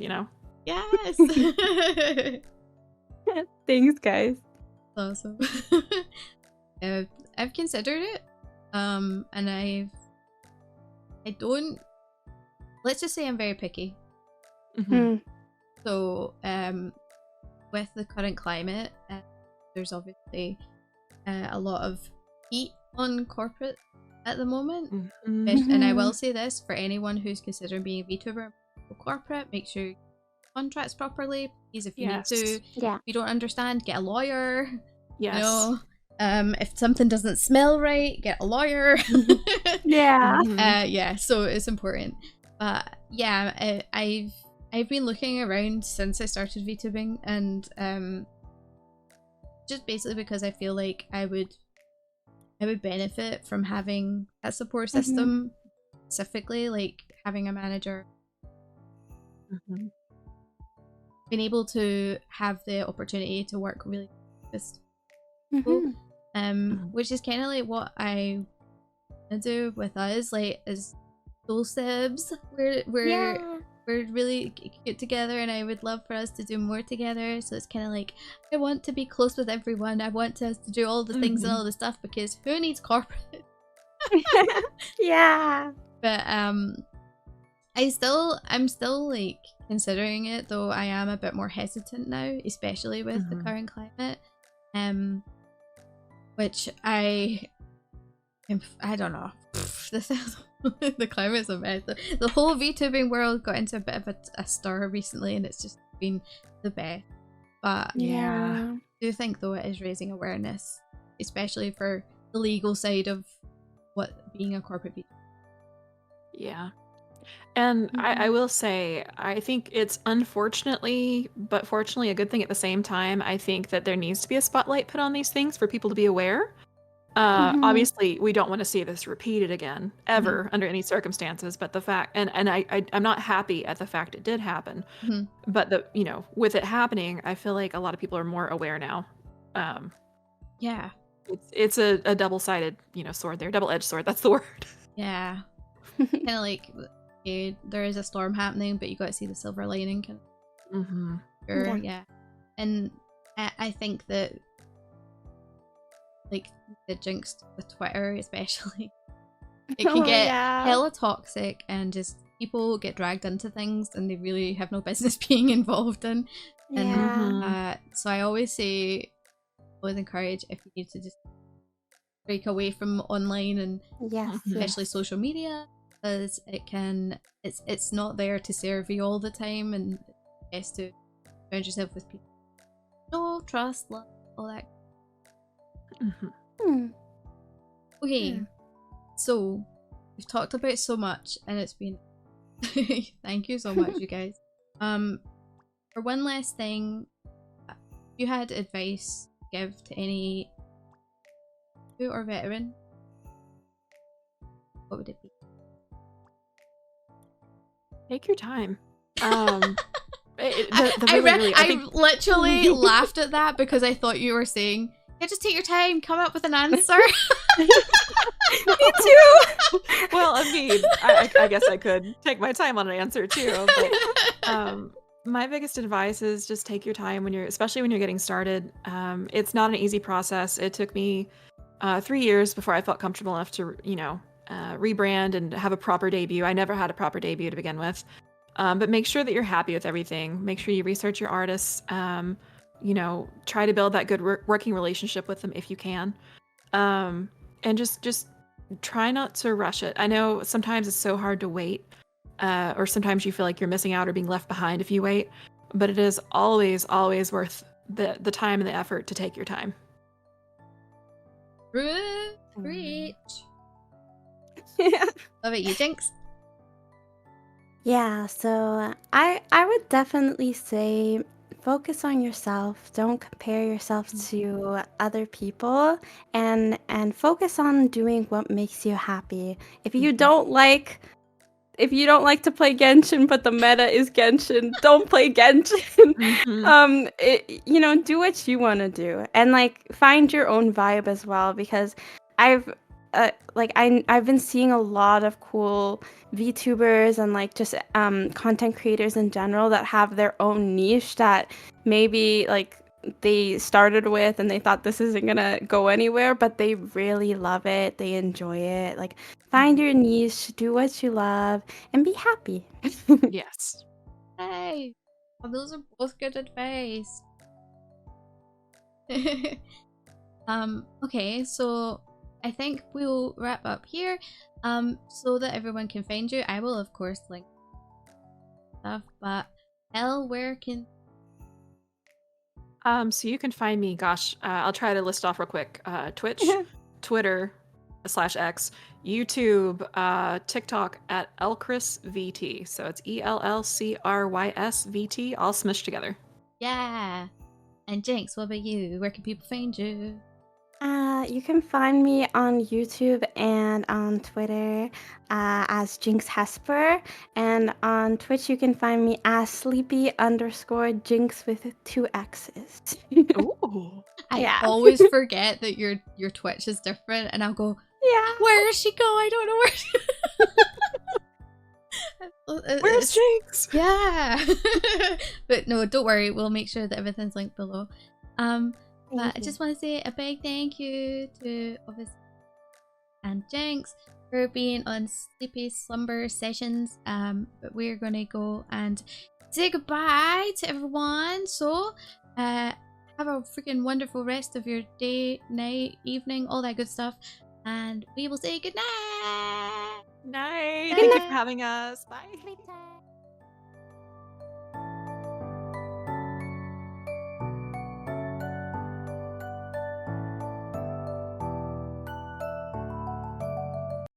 Yes. Thanks, guys. Awesome. I've considered it, and I don't. Let's just say I'm very picky. Mhm. Hmm. So, with the current climate, there's obviously a lot of heat on corporate at the moment. Mhm. And I Mhm. will say this for anyone who's considering being a VTuber or corporate, make sure you contracts properly. Please, if you need to, Yes. if Yeah. you don't understand, get a lawyer. Yes. If something doesn't smell right, get a lawyer. Yeah. Mhm. Yeah, so it's important. But yeah, I've been looking around since I started VTubing, and just basically because I feel like I would benefit from having a support Mhm. system, specifically like having a manager, Mhm. being able to have the opportunity to work really focused, Mhm. Mhm. which is kind of like what I do with us, like as soul sibs. Yeah. We're really cute together, and I would love for us to do more together. So it's kind of like I want to be close with everyone. I want us to do all the things and Mhm. all the stuff because who needs corporate? Yeah. But I'm still like considering it, though I am a bit more hesitant now, especially with the Mhm. current climate. Um, which I don't know. This is the climate's a mess. The whole VTubing world got into a bit of a stir recently, and it's just been the best. But Yeah. I do think though it is raising awareness, especially for the legal side of what being a corporate VTuber. Yeah. And I will say, I think it's unfortunately, but fortunately, a good thing at the same time. I think that there needs to be a spotlight put on these things for people to be aware. Obviously, we don't want to see this repeated again, ever, under any circumstances. But the fact, and I'm not happy at the fact it did happen. But with it happening, I feel like a lot of people are more aware now. Yeah. It's a double-sided, sword there, double-edged sword. That's the word. Yeah. Kind of like, okay, there is a storm happening, but you got to see the silver lining. Kind of. Yeah. And I think that, like, the jinx with Twitter, especially, it can get hella toxic, and just people get dragged into things and they really have no business being involved in. And so I always encourage, if you need to just break away from online and especially social media, because it's not there to serve you all the time, and it's to surround yourself with people trust, love, all that. Okay, so we've talked about so much, and it's been thank you so much, you guys. For one last thing, if you had advice to give to any new or veteran, what would it be? Take your time. I think... literally laughed at that because I thought you were saying, yeah, just take your time, come up with an answer. Me too. Well, I mean, I guess I could take my time on an answer too. But my biggest advice is just take your time especially when you're getting started. It's not an easy process. It took me 3 years before I felt comfortable enough to, rebrand and have a proper debut. I never had a proper debut to begin with. But make sure that you're happy with everything. Make sure you research your artists. Try to build that good working relationship with them if you can. And just try not to rush it. I know sometimes it's so hard to wait, or sometimes you feel like you're missing out or being left behind if you wait, but it is always, always worth the time and the effort to take your time. Preach. Yeah. What about you, Jinx? Yeah, so I would definitely say focus on yourself. Don't compare yourself to other people, and focus on doing what makes you happy. If you don't like to play Genshin, but the meta is Genshin, don't play Genshin. Do what you want to do, and like find your own vibe as well, because I've been seeing a lot of cool VTubers and like just content creators in general that have their own niche that maybe like they started with and they thought this isn't gonna go anywhere, but they really love it. They enjoy it. Like, find your niche, do what you love, and be happy. Yes. Hey, well, those are both good advice. Okay, so I think we'll wrap up here, so that everyone can find you. I will, of course, link stuff, but Elle, where can... So you can find me, I'll try to list off real quick. Twitch, Twitter /X, YouTube, TikTok at ElChrysVT. So it's ELLCRYSVT, all smushed together. Yeah. And Jinx, what about you? Where can people find you? You can find me on YouTube and on Twitter as Jinx Hesper, and on Twitch you can find me as Sleepy_Jinx with 2 X's. Ooh. I always forget that your Twitch is different, and I'll go, where does she go? I don't know where. Where's Jinx? Yeah. But no, don't worry. We'll make sure that everything's linked below. But I just want to say a big thank you to obviously and Jinx for being on Sleepy Slumber Sessions. But we're gonna go and say goodbye to everyone. So have a freaking wonderful rest of your day, night, evening, all that good stuff. And we will say good night. Night. Thank you for having us. Bye.